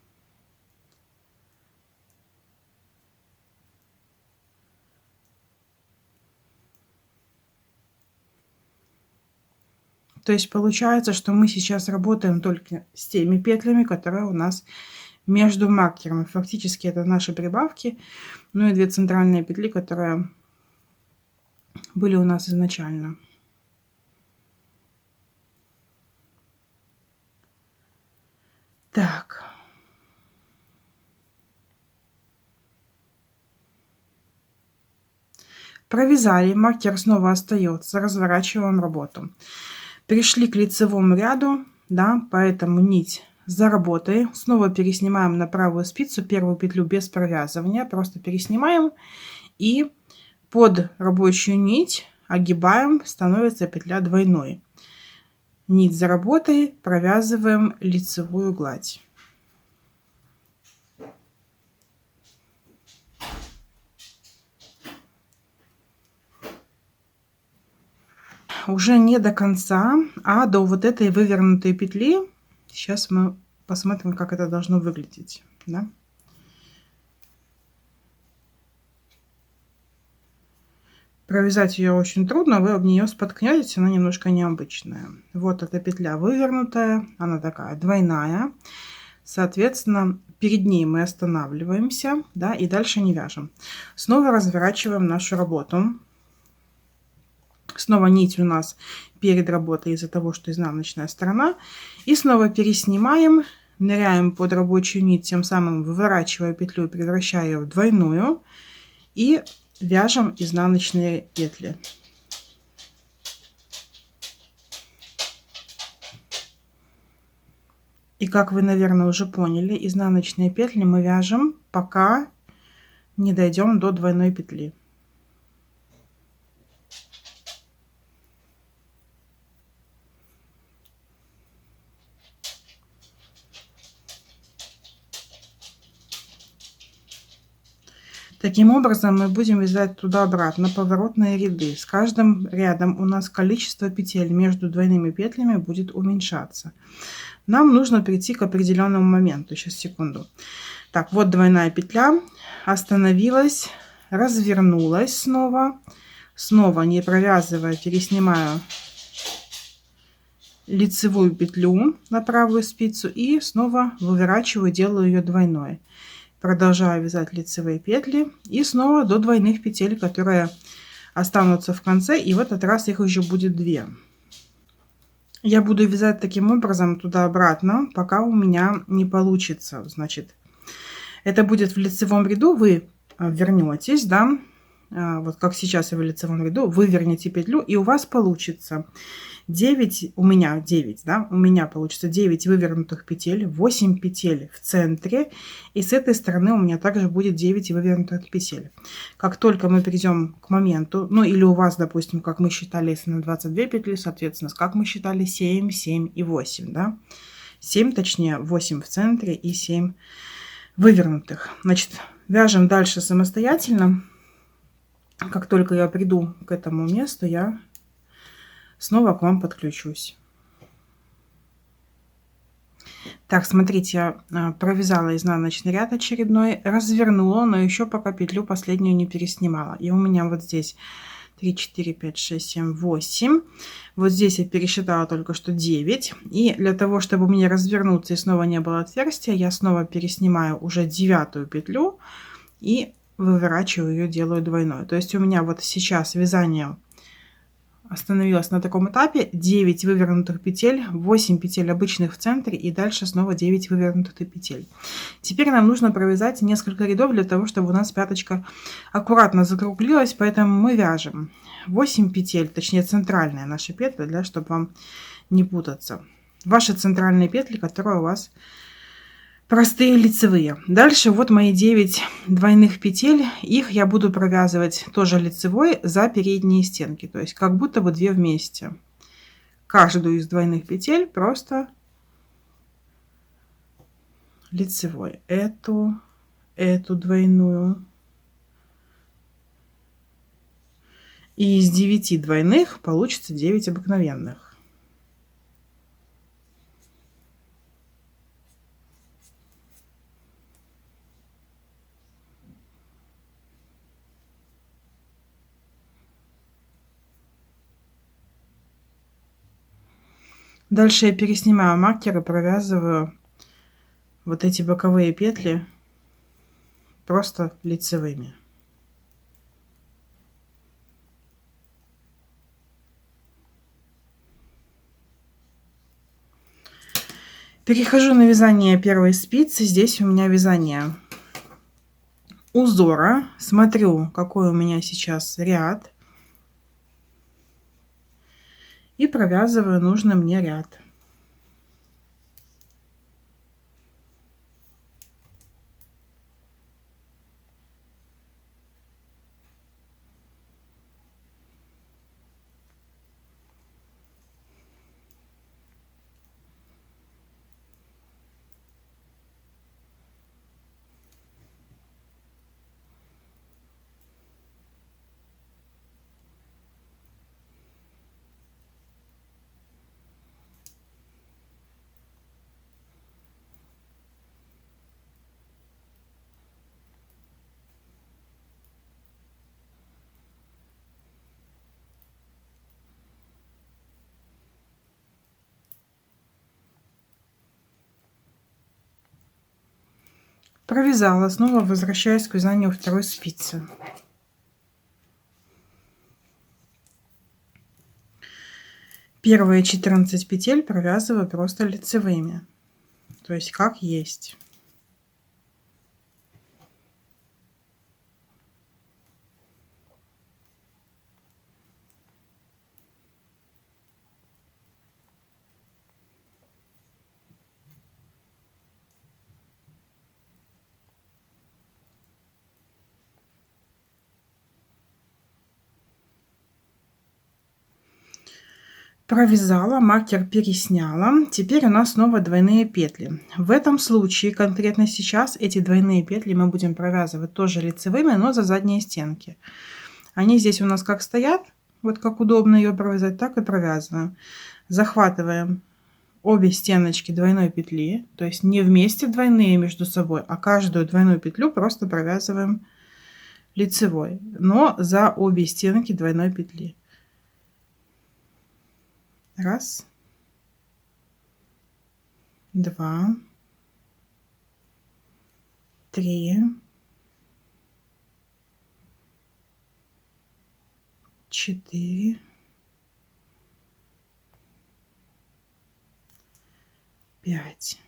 То есть получается, что мы сейчас работаем только с теми петлями, которые у нас между маркерами. Фактически это наши прибавки, ну и 2 центральные петли, которые были у нас изначально. Так. Провязали, маркер снова остается, разворачиваем работу. Пришли к лицевому ряду, да, поэтому нить за работой. Снова переснимаем на правую спицу первую петлю без провязывания, просто переснимаем и под рабочую нить огибаем, становится петля двойной. нить за работой, провязываем лицевую гладь. Уже не до конца, а до вот этой вывернутой петли. Сейчас мы посмотрим, как это должно выглядеть. Да? Провязать ее очень трудно, вы об нее споткнетесь, она немножко необычная. Вот эта петля вывернутая, она такая двойная. Соответственно, перед ней мы останавливаемся, да, и дальше не вяжем. Снова разворачиваем нашу работу. Снова нить у нас перед работой из-за того, что изнаночная сторона. И снова переснимаем, ныряем под рабочую нить, тем самым выворачивая петлю и превращая ее в двойную. И вяжем изнаночные петли. И как вы, наверное, уже поняли, изнаночные петли мы вяжем, пока не дойдем до двойной петли. Таким образом мы будем вязать туда-обратно поворотные ряды. С каждым рядом у нас количество петель между двойными петлями будет уменьшаться. Нам нужно прийти к определенному моменту. Сейчас, секунду. Так, вот двойная петля. Остановилась, развернулась снова. Снова, не провязывая, переснимаю лицевую петлю на правую спицу и снова выворачиваю, делаю ее двойной. Продолжаю вязать лицевые петли и снова до двойных петель, которые останутся в конце, и в этот раз их уже будет 2. Я буду вязать таким образом туда-обратно, пока у меня не получится. Значит, это будет в лицевом ряду, вы вернетесь, да, вот как сейчас я в лицевом ряду, вы вернете петлю, и у вас получится 9, у меня 9, да, у меня получится 9 вывернутых петель, 8 петель в центре, и с этой стороны у меня также будет 9 вывернутых петель. Как только мы перейдем к моменту, ну или у вас, допустим, как мы считали, если на 22 петли, соответственно, как мы считали, 7, 7 и 8, да, 7, точнее 8 в центре и 7 вывернутых. Значит, вяжем дальше самостоятельно. Как только я приду к этому месту, я снова к вам подключусь. Так, смотрите, я провязала изнаночный ряд очередной, развернула, но еще пока петлю последнюю не переснимала. И у меня вот здесь 3, 4, 5, 6, 7, 8. Вот здесь я пересчитала только что 9. И для того, чтобы мне развернуться и снова не было отверстия, я снова переснимаю уже 9 петлю и выворачиваю ее, делаю двойной. То есть у меня вот сейчас вязание остановилась на таком этапе: 9 вывернутых петель, 8 петель обычных в центре и дальше снова 9 вывернутых петель. Теперь нам нужно провязать несколько рядов для того, чтобы у нас пяточка аккуратно закруглилась, поэтому мы вяжем 8 петель, точнее центральная наша петля, для чтобы вам не путаться. Ваши центральные петли, которые у вас простые лицевые. Дальше вот мои 9 двойных петель, их я буду провязывать тоже лицевой за передние стенки, то есть как будто бы 2 вместе. Каждую из двойных петель просто лицевой. Эту двойную. И из 9 двойных получится 9 обыкновенных. Дальше я переснимаю маркер и провязываю вот эти боковые петли просто лицевыми. Перехожу на вязание первой спицы. Здесь у меня вязание узора. Смотрю, какой у меня сейчас ряд. И провязываю нужный мне ряд. Провязала, снова возвращаюсь к вязанию второй спицы. Первые 14 петель провязываю просто лицевыми, то есть как есть. Провязала, маркер пересняла. Теперь у нас снова двойные петли. В этом случае, конкретно сейчас, эти двойные петли мы будем провязывать тоже лицевыми, но за задние стенки. Они здесь у нас как стоят, вот как удобно ее провязать, так и провязываем. Захватываем обе стеночки двойной петли, то есть не вместе двойные между собой, а каждую двойную петлю просто провязываем лицевой, но за обе стенки двойной петли. Раз, два, три, четыре, пять,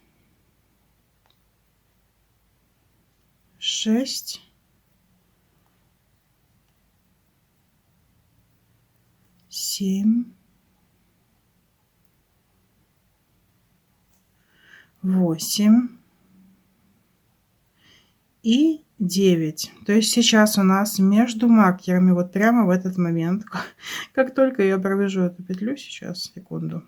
шесть, семь, 8 и 9. То есть сейчас у нас между маркерами, вот прямо в этот момент, как только я провяжу эту петлю, сейчас, секунду,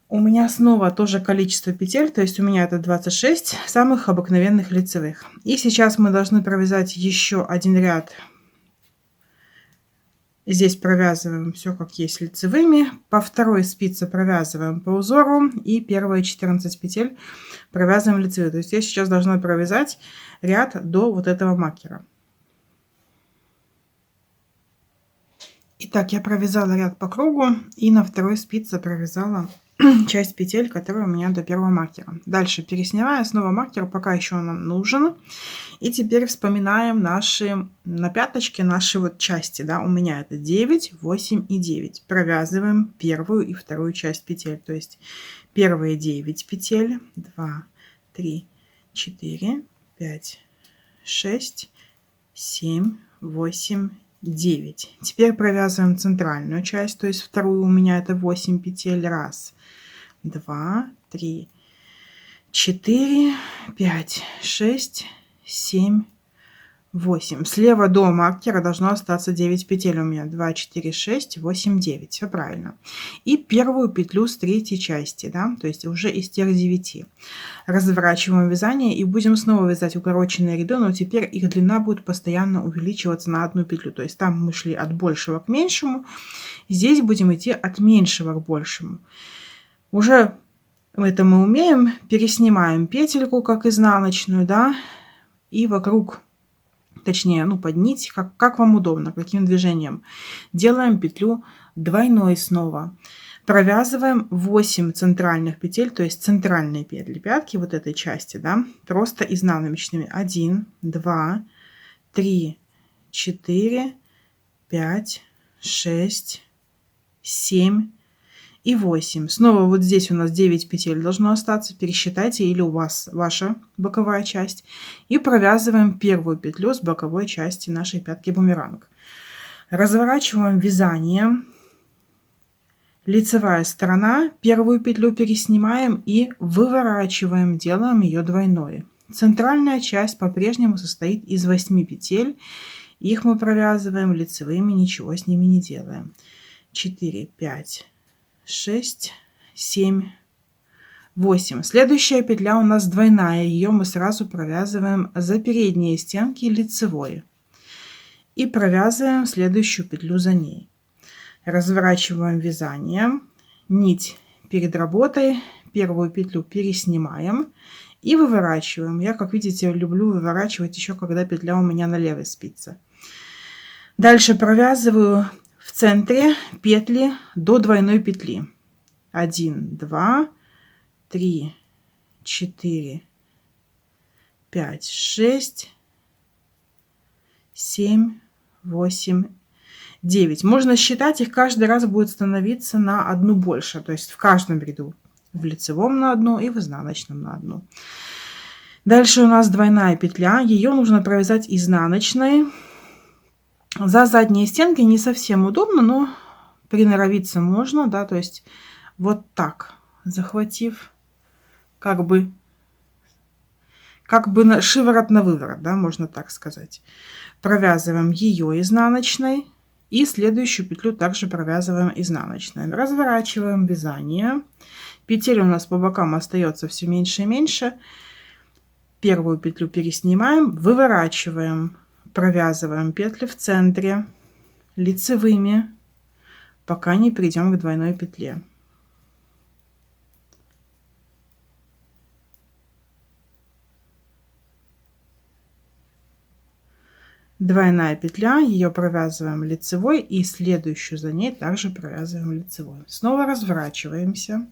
у меня снова тоже количество петель, то есть у меня это 26 самых обыкновенных лицевых. И сейчас мы должны провязать еще один ряд. Здесь провязываем все как есть лицевыми. По второй спице провязываем по узору. И первые 14 петель провязываем лицевые. То есть я сейчас должна провязать ряд до вот этого маркера. Итак, я провязала ряд по кругу. И на второй спице провязала часть петель, которая у меня до первого маркера. Дальше переснимаю снова маркер, пока еще он нам нужен. И теперь вспоминаем наши на пяточке, наши вот части, да, у меня это 9, 8 и 9. Провязываем первую и вторую часть петель, то есть первые 9 петель, 2, 3, 4, 5, 6, 7, 8, 9. Теперь провязываем центральную часть, то есть вторую у меня это 8 петель, 1, 2, 3, 4, 5, 6, 7, 8. Слева до маркера должно остаться 9 петель у меня. 2, 4, 6, 8, 9. Все правильно. И первую петлю с третьей части, да, то есть уже из тех 9. Разворачиваем вязание и будем снова вязать укороченные ряды, но теперь их длина будет постоянно увеличиваться на одну петлю. То есть там мы шли от большего к меньшему, здесь будем идти от меньшего к большему. Уже это мы умеем. Переснимаем петельку как изнаночную, да, и вокруг, точнее, ну, под нить, как вам удобно, каким движением. Делаем петлю двойной снова. Провязываем 8 центральных петель, то есть центральные петли пятки вот этой части, да, просто изнаночными. 1, 2, 3, 4, 5, 6, 7 и 8. Снова вот здесь у нас 9 петель должно остаться. Пересчитайте, или у вас ваша боковая часть. И провязываем первую петлю с боковой части нашей пятки бумеранг. Разворачиваем вязание. Лицевая сторона. Первую петлю переснимаем и выворачиваем. Делаем ее двойной. Центральная часть по-прежнему состоит из 8 петель. Их мы провязываем лицевыми, ничего с ними не делаем. 4, 5, 6, 7, 8. Следующая петля у нас двойная. Ее мы сразу провязываем за передние стенки лицевой. И провязываем следующую петлю за ней. Разворачиваем вязание. Нить перед работой. Первую петлю переснимаем и выворачиваем. Я, как видите, люблю выворачивать еще, когда петля у меня на левой спице. Дальше провязываю в центре петли до двойной петли. 1, 2, 3, 4, 5, 6, 7, 8, 9. Можно считать, их каждый раз будет становиться на одну больше. То есть в каждом ряду. В лицевом на одну и в изнаночном на одну. Дальше у нас двойная петля. Ее нужно провязать изнаночной. За задние стенки не совсем удобно, но приноровиться можно, да, то есть вот так, захватив, как бы на шиворот на выворот, да, можно так сказать. Провязываем ее изнаночной и следующую петлю также провязываем изнаночной. Разворачиваем вязание. Петель у нас по бокам остается все меньше и меньше. Первую петлю переснимаем, выворачиваем, провязываем петли в центре лицевыми, пока не придем к двойной петле. Двойная петля, ее провязываем лицевой и следующую за ней также провязываем лицевой. Снова разворачиваемся.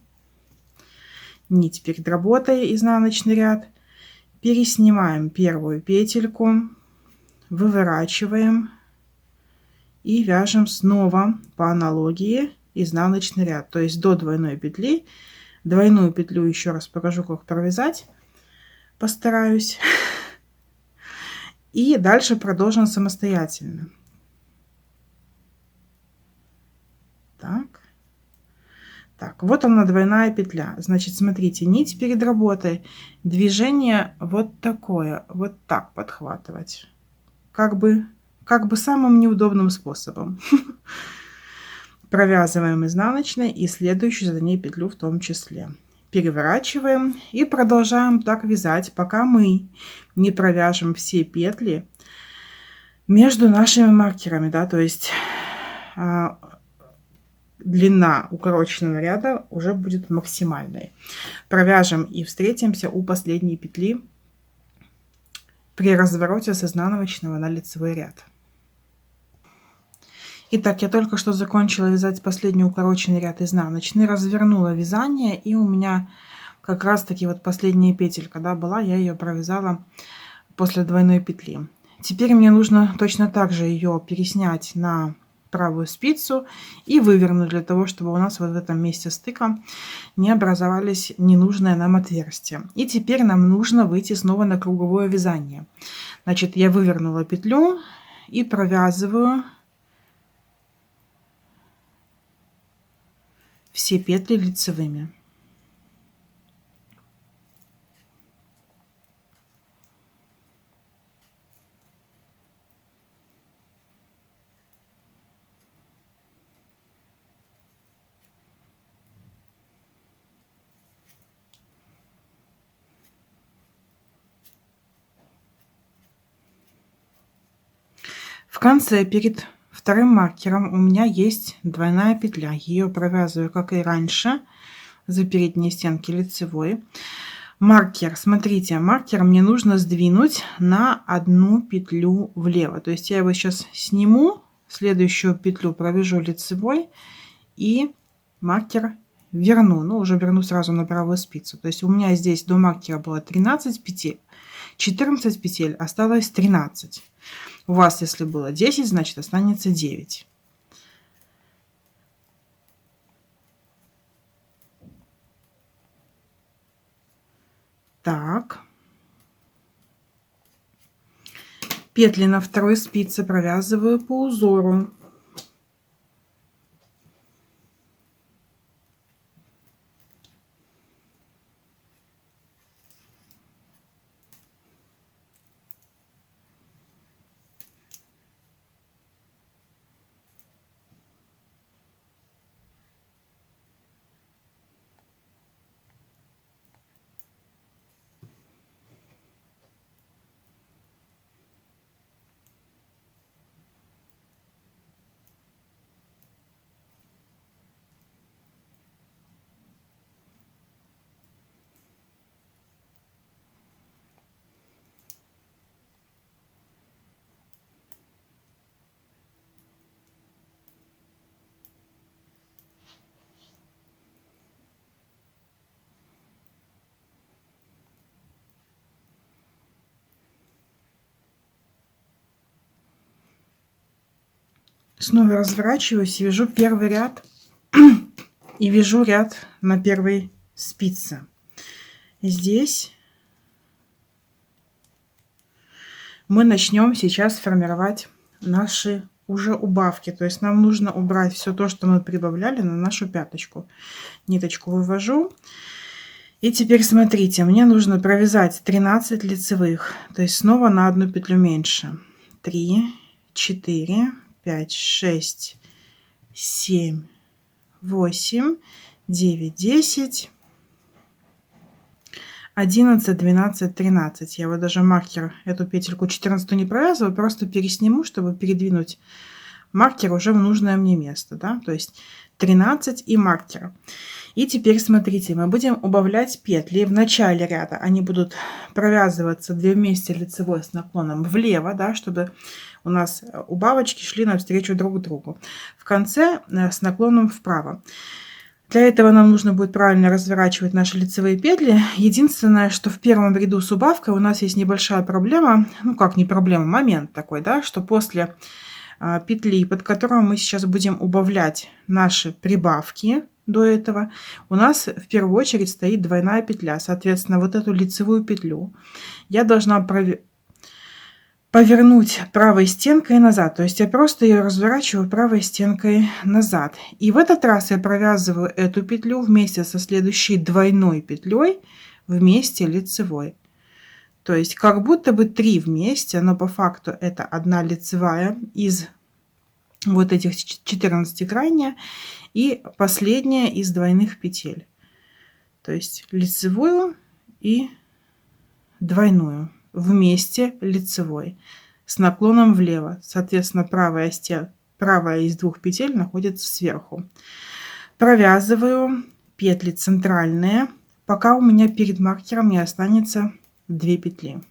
Нить перед работой, изнаночный ряд. Переснимаем первую петельку, выворачиваем и вяжем снова по аналогии изнаночный ряд, то есть до двойной петли. Двойную петлю еще раз покажу, как провязать, постараюсь. И дальше продолжим самостоятельно. Так, вот она двойная петля. Значит, смотрите, нить перед работой, движение вот такое, вот так подхватывать. Как бы самым неудобным способом. Провязываем изнаночной и следующую за ней петлю в том числе. Переворачиваем и продолжаем так вязать, пока мы не провяжем все петли между нашими маркерами, да, то есть длина укороченного ряда уже будет максимальной. Провяжем и встретимся у последней петли при развороте с изнаночного на лицевой ряд. Итак, я только что закончила вязать последний укороченный ряд изнаночный, развернула вязание, и у меня как раз таки вот последняя петелька, да, была, я ее провязала после двойной петли. Теперь мне нужно точно так же ее переснять на правую спицу и вывернуть, для того, чтобы у нас вот в этом месте стыка не образовались ненужные нам отверстия. И теперь нам нужно выйти снова на круговое вязание. Значит, я вывернула петлю и провязываю все петли лицевыми. В конце перед вторым маркером у меня есть двойная петля. Ее провязываю, как и раньше, за передние стенки лицевой. Маркер, смотрите, маркер мне нужно сдвинуть на одну петлю влево. То есть я его сейчас сниму, следующую петлю провяжу лицевой и маркер верну. Ну, уже верну сразу на правую спицу. То есть у меня здесь до маркера было 13 петель, 14 петель, осталось 13. У вас, если было 10, значит останется 9. Так. Петли на второй спице провязываю по узору. Снова разворачиваюсь и вяжу первый ряд. И вяжу ряд на первой спице. Здесь мы начнем сейчас формировать наши уже убавки. То есть нам нужно убрать все то, что мы прибавляли на нашу пяточку. Ниточку вывожу. И теперь смотрите, мне нужно провязать 13 лицевых. То есть снова на одну петлю меньше. 3, 4, 5, 6, 7, 8, 9, 10, 11, 12, 13. Я вот даже маркер, эту петельку 14 не провязываю, просто пересниму, чтобы передвинуть маркер уже в нужное мне место. Да? То есть 13 и маркер. И теперь смотрите, мы будем убавлять петли в начале ряда. Они будут провязываться 2 вместе лицевой с наклоном влево, да, чтобы у нас убавочки шли навстречу друг другу. В конце с наклоном вправо. Для этого нам нужно будет правильно разворачивать наши лицевые петли. Единственное, что в первом ряду с убавкой у нас есть небольшая проблема. Ну как не проблема, момент такой, да, что после петли, под которую мы сейчас будем убавлять наши прибавки до этого, у нас в первую очередь стоит двойная петля. Соответственно, вот эту лицевую петлю я должна повернуть правой стенкой назад. То есть я просто ее разворачиваю правой стенкой назад. И в этот раз я провязываю эту петлю вместе со следующей двойной петлей вместе лицевой. То есть как будто бы 3 вместе, но по факту это одна лицевая из вот этих 14 крайняя и последняя из двойных петель. То есть лицевую и двойную вместе лицевой с наклоном влево. Соответственно, правая из 2 петель находится сверху. Провязываю петли центральные, пока у меня перед маркером не останется 2 петли.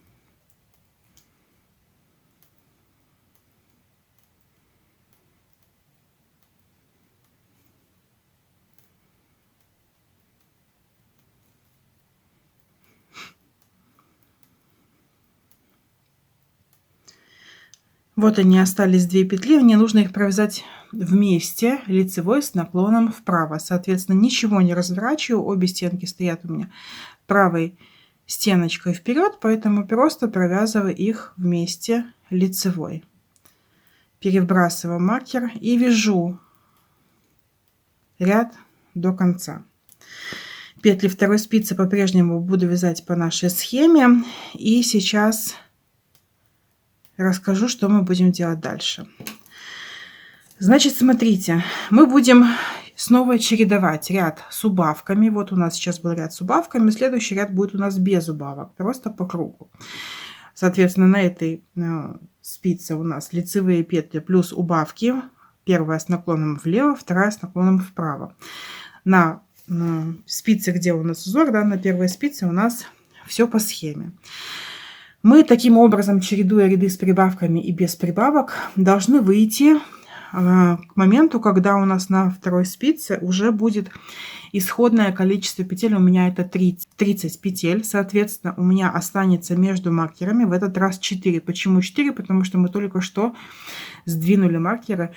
Вот они остались 2 петли, мне нужно их провязать вместе лицевой с наклоном вправо. Соответственно, ничего не разворачиваю, обе стенки стоят у меня правой стеночкой вперед, поэтому просто провязываю их вместе лицевой. Перебрасываю маркер и вяжу ряд до конца. Петли второй спицы по-прежнему буду вязать по нашей схеме, и сейчас расскажу, что мы будем делать дальше. Значит, смотрите, мы будем снова чередовать ряд с убавками. Вот у нас сейчас был ряд с убавками, следующий ряд будет у нас без убавок, просто по кругу. Соответственно, на этой спице у нас лицевые петли плюс убавки. Первая с наклоном влево, вторая с наклоном вправо. На спице, где у нас узор, да, на первой спице у нас все по схеме. Мы таким образом, чередуя ряды с прибавками и без прибавок, должны выйти к моменту, когда у нас на второй спице уже будет исходное количество петель. У меня это 30 петель. Соответственно, у меня останется между маркерами в этот раз 4. Почему 4? Потому что мы только что сдвинули маркеры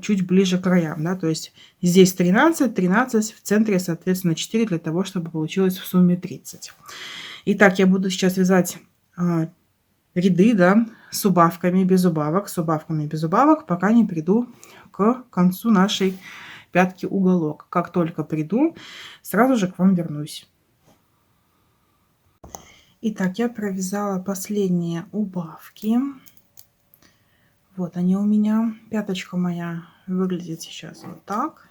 чуть ближе к краям. Да? То есть здесь 13, 13, в центре, соответственно, 4 для того, чтобы получилось в сумме 30. Итак, я буду сейчас вязать ряды, да, с убавками, без убавок, с убавками, без убавок, пока не приду к концу нашей пятки уголок. Как только приду, сразу же к вам вернусь. Итак, я провязала последние убавки. Вот они у меня. Пяточка моя выглядит сейчас вот так.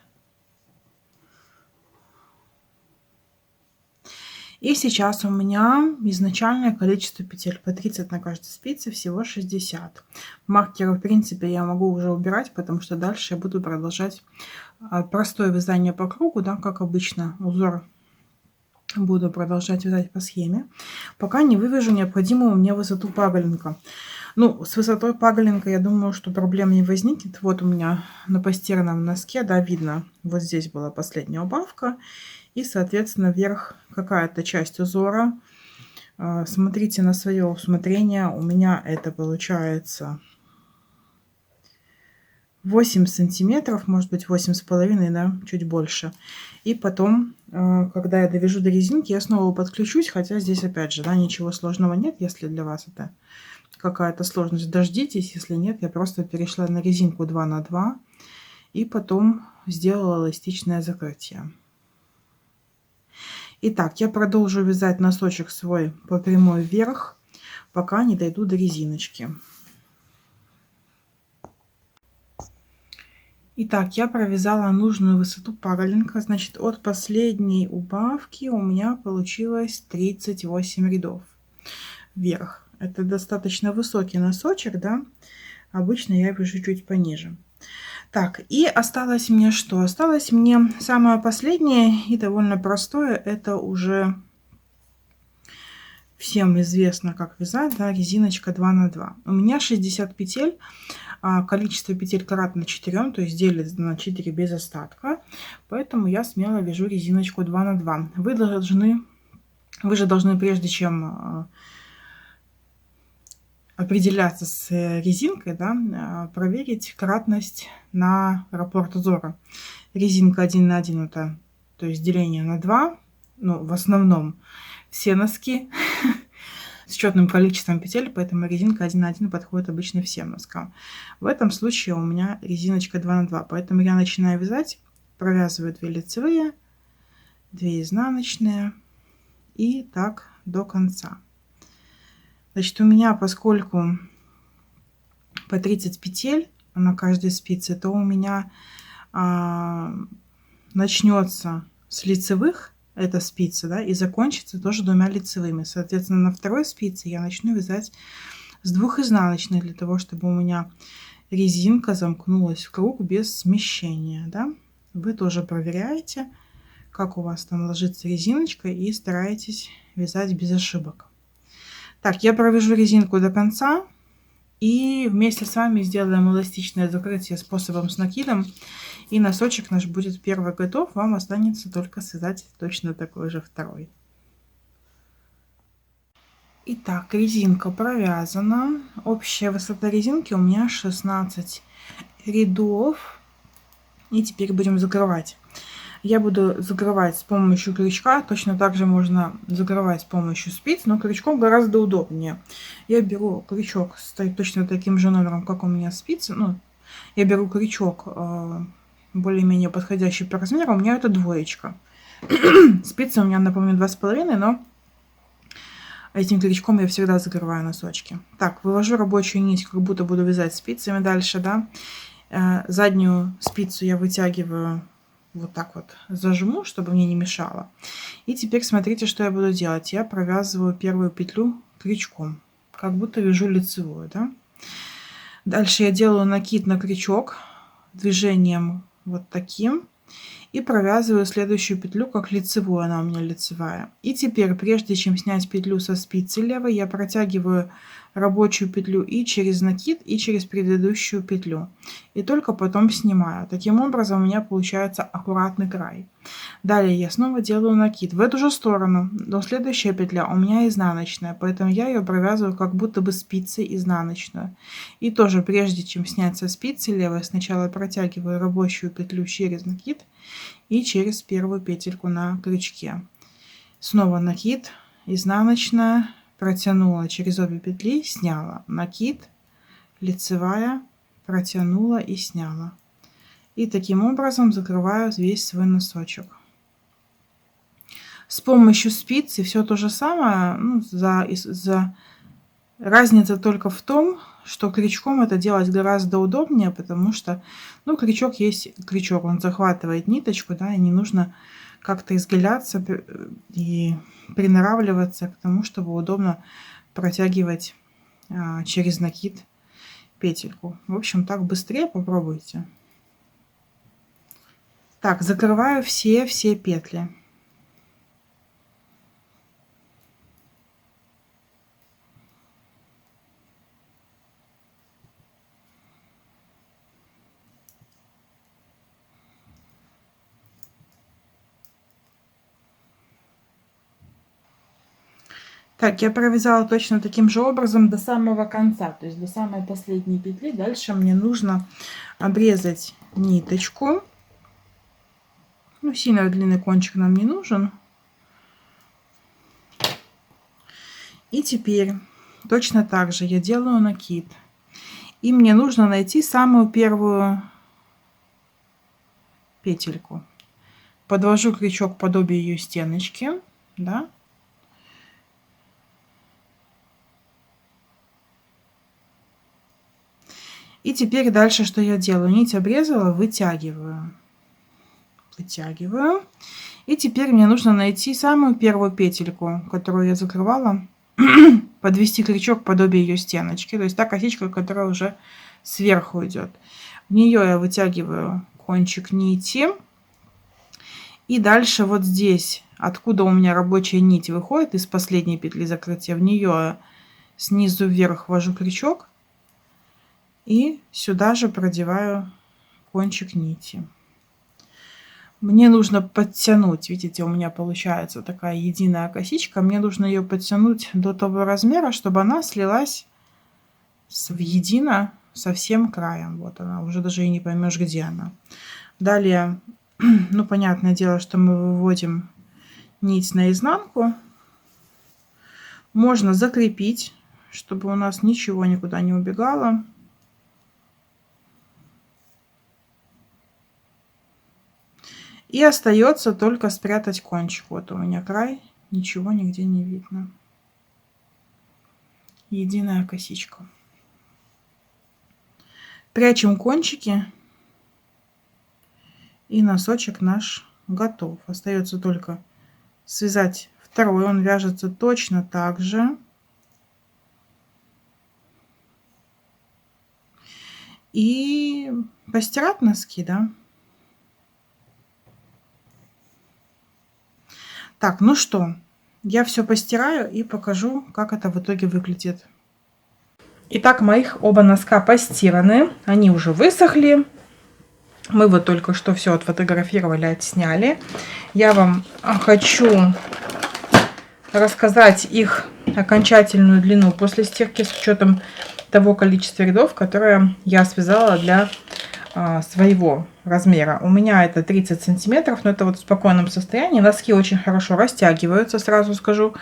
И сейчас у меня изначальное количество петель по 30 на каждой спице, всего 60. Маркеры, в принципе, я могу уже убирать, потому что дальше я буду продолжать простое вязание по кругу, да, как обычно, узор буду продолжать вязать по схеме, пока не вывяжу необходимую мне высоту паголенка. Ну, с высотой паголенка, я думаю, что проблем не возникнет. Вот у меня на постиранном носке, да, видно, вот здесь была последняя убавка. И, соответственно, вверх какая-то часть узора. Смотрите на свое усмотрение. У меня это получается 8 сантиметров, может быть 8,5, да, чуть больше. И потом, когда я довяжу до резинки, я снова подключусь, хотя здесь опять же, да, ничего сложного нет, если для вас это какая-то сложность, дождитесь, если нет, я просто перешла на резинку 2 на 2 и потом сделала эластичное закрытие. Итак, я продолжу вязать носочек свой по прямой вверх, пока не дойду до резиночки. Итак, я провязала нужную высоту парлинга. Значит, от последней убавки у меня получилось 38 рядов вверх. Это достаточно высокий носочек, да? Обычно я вяжу чуть пониже. Так, и осталось мне что? Осталось мне самое последнее и довольно простое. Это уже всем известно, как вязать, да, резиночка 2 на 2. У меня 60 петель. Количество петель кратно 4, то есть делится на 4 без остатка. Поэтому я смело вяжу резиночку 2 на 2. Вы же должны, прежде чем определяться с резинкой, да, проверить кратность на раппорт узора. Резинка 1 на 1 это, то есть деление на 2. Ну, в основном все носки с четным количеством петель, поэтому резинка 1 на 1 подходит обычно всем носкам. В этом случае у меня резиночка 2 на 2, поэтому я начинаю вязать, провязываю 2 лицевые, 2 изнаночные и так до конца. Значит, у меня, поскольку по 30 петель на каждой спице, то у меня начнется с лицевых эта спица, да, и закончится тоже 2 лицевыми. Соответственно, на второй спице я начну вязать с 2 изнаночных, для того, чтобы у меня резинка замкнулась в круг без смещения, да. Вы тоже проверяете, как у вас там ложится резиночка, и стараетесь вязать без ошибок. Так, я провяжу резинку до конца и вместе с вами сделаем эластичное закрытие способом с накидом. И носочек наш будет первый готов. Вам останется только связать точно такой же второй. Итак, резинка провязана. Общая высота резинки у меня 16 рядов. И теперь будем закрывать. Я буду закрывать с помощью крючка. Точно так же можно закрывать с помощью спиц, но крючком гораздо удобнее. Я беру крючок с точно таким же номером, как у меня спицы. Ну, я беру крючок более-менее подходящий по размеру. У меня это 2. Спицы у меня, напомню, 2,5, но этим крючком я всегда закрываю носочки. Так, вывожу рабочую нить, как будто буду вязать спицами дальше, да. Заднюю спицу я вытягиваю вот так вот, зажму, чтобы мне не мешало. И теперь смотрите, что я буду делать. Я провязываю первую петлю крючком, как будто вяжу лицевую, да. Дальше я делаю накид на крючок движением вот таким. И провязываю следующую петлю как лицевую, она у меня лицевая. И теперь, прежде чем снять петлю со спицы левой, я протягиваю рабочую петлю и через накид, и через предыдущую петлю. И только потом снимаю. Таким образом у меня получается аккуратный край. Далее я снова делаю накид в эту же сторону, но следующая петля у меня изнаночная, поэтому я ее провязываю как будто бы спицей изнаночную. И тоже, прежде чем снять со спицы левой, сначала протягиваю рабочую петлю через накид и через первую петельку на крючке. Снова накид, изнаночная, протянула через обе петли, сняла. Накид, лицевая, протянула и сняла. И таким образом закрываю весь свой носочек. С помощью спицы все то же самое. Ну, разница только в том, что крючком это делать гораздо удобнее, потому что, ну, крючок есть крючок, он захватывает ниточку, да, и не нужно как-то изгаляться и приноравливаться к тому, чтобы удобно протягивать через накид петельку. В общем, так быстрее попробуйте. Так, закрываю все петли. Так, я провязала точно таким же образом до самого конца, то есть до самой последней петли. Дальше мне нужно обрезать ниточку. Ну, сильно длинный кончик нам не нужен. И теперь точно так же я делаю накид. И мне нужно найти самую первую петельку. Подвожу крючок подобие ее стеночки, да. И теперь дальше что я делаю? Нить обрезала, вытягиваю. Вытягиваю. И теперь мне нужно найти самую первую петельку, которую я закрывала, подвести крючок подобие ее стеночки, то есть та косичка, которая уже сверху идет. В нее я вытягиваю кончик нити. И дальше вот здесь, откуда у меня рабочая нить выходит из последней петли закрытия, в нее снизу вверх ввожу крючок и сюда же продеваю кончик нити. Мне нужно подтянуть, видите, у меня получается такая единая косичка, мне нужно ее подтянуть до того размера, чтобы она слилась в едино со всем краем. Вот она, уже даже и не поймешь, где она. Далее, ну, понятное дело, что мы выводим нить наизнанку. Можно закрепить, чтобы у нас ничего никуда не убегало. И остается только спрятать кончик. Вот у меня край, ничего нигде не видно. Единая косичка. Прячем кончики. И носочек наш готов. Остается только связать второй. Он вяжется точно так же. И постирать носки, да. Так, ну что, я все постираю и покажу, как это в итоге выглядит. Итак, моих оба носка постираны, они уже высохли. Мы вот только что все отфотографировали, отсняли. Я вам хочу рассказать их окончательную длину после стирки с учетом того количества рядов, которое я связала для своего размера. У меня это 30 сантиметров, но это вот в спокойном состоянии. Носки очень хорошо растягиваются, сразу скажу.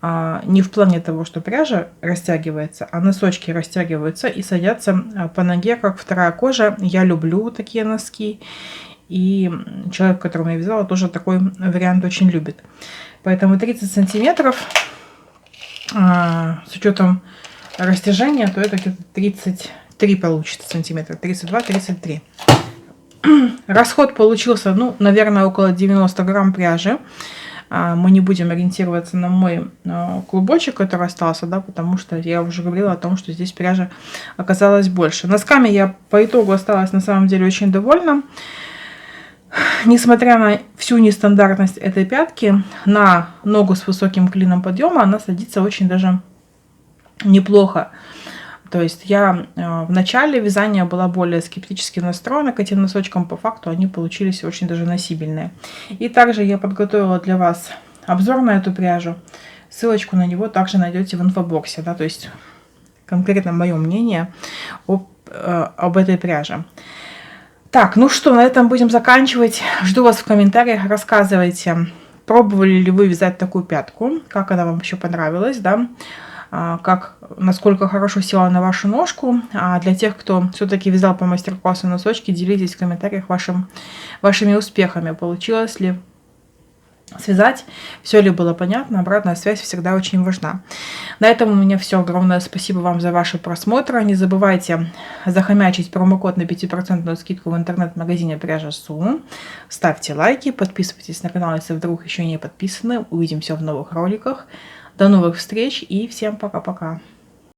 Не в плане того, что пряжа растягивается, а носочки растягиваются и садятся по ноге, как вторая кожа. Я люблю такие носки. И человек, которому я вязала, тоже такой вариант очень любит. Поэтому 30 сантиметров с учетом растяжения, то это где-то 33 получится сантиметра. 32-33. Расход получился, ну, наверное, около 90 грамм пряжи. Мы не будем ориентироваться на мой клубочек, который остался, да, потому что я уже говорила о том, что здесь пряжа оказалась больше. Носками я по итогу осталась на самом деле очень довольна. Несмотря на всю нестандартность этой пятки, на ногу с высоким клином подъема она садится очень даже неплохо. То есть я в начале вязания была более скептически настроена к этим носочкам. По факту они получились очень даже носибельные. И также я подготовила для вас обзор на эту пряжу. Ссылочку на него также найдете в инфобоксе. Да, то есть конкретно мое мнение об этой пряже. Так, ну что, на этом будем заканчивать. Жду вас в комментариях. Рассказывайте, пробовали ли вы вязать такую пятку, как она вам вообще понравилась, да? Насколько хорошо села на вашу ножку. А для тех, кто все-таки вязал по мастер-классу носочки, делитесь в комментариях вашими успехами. Получилось ли связать, все ли было понятно. Обратная связь всегда очень важна. На этом у меня все. Огромное спасибо вам за ваши просмотры. Не забывайте захомячить промокод на 5% скидку в интернет-магазине Пряжа.су. Ставьте лайки, подписывайтесь на канал, если вдруг еще не подписаны. Увидимся в новых роликах. До новых встреч и всем пока-пока.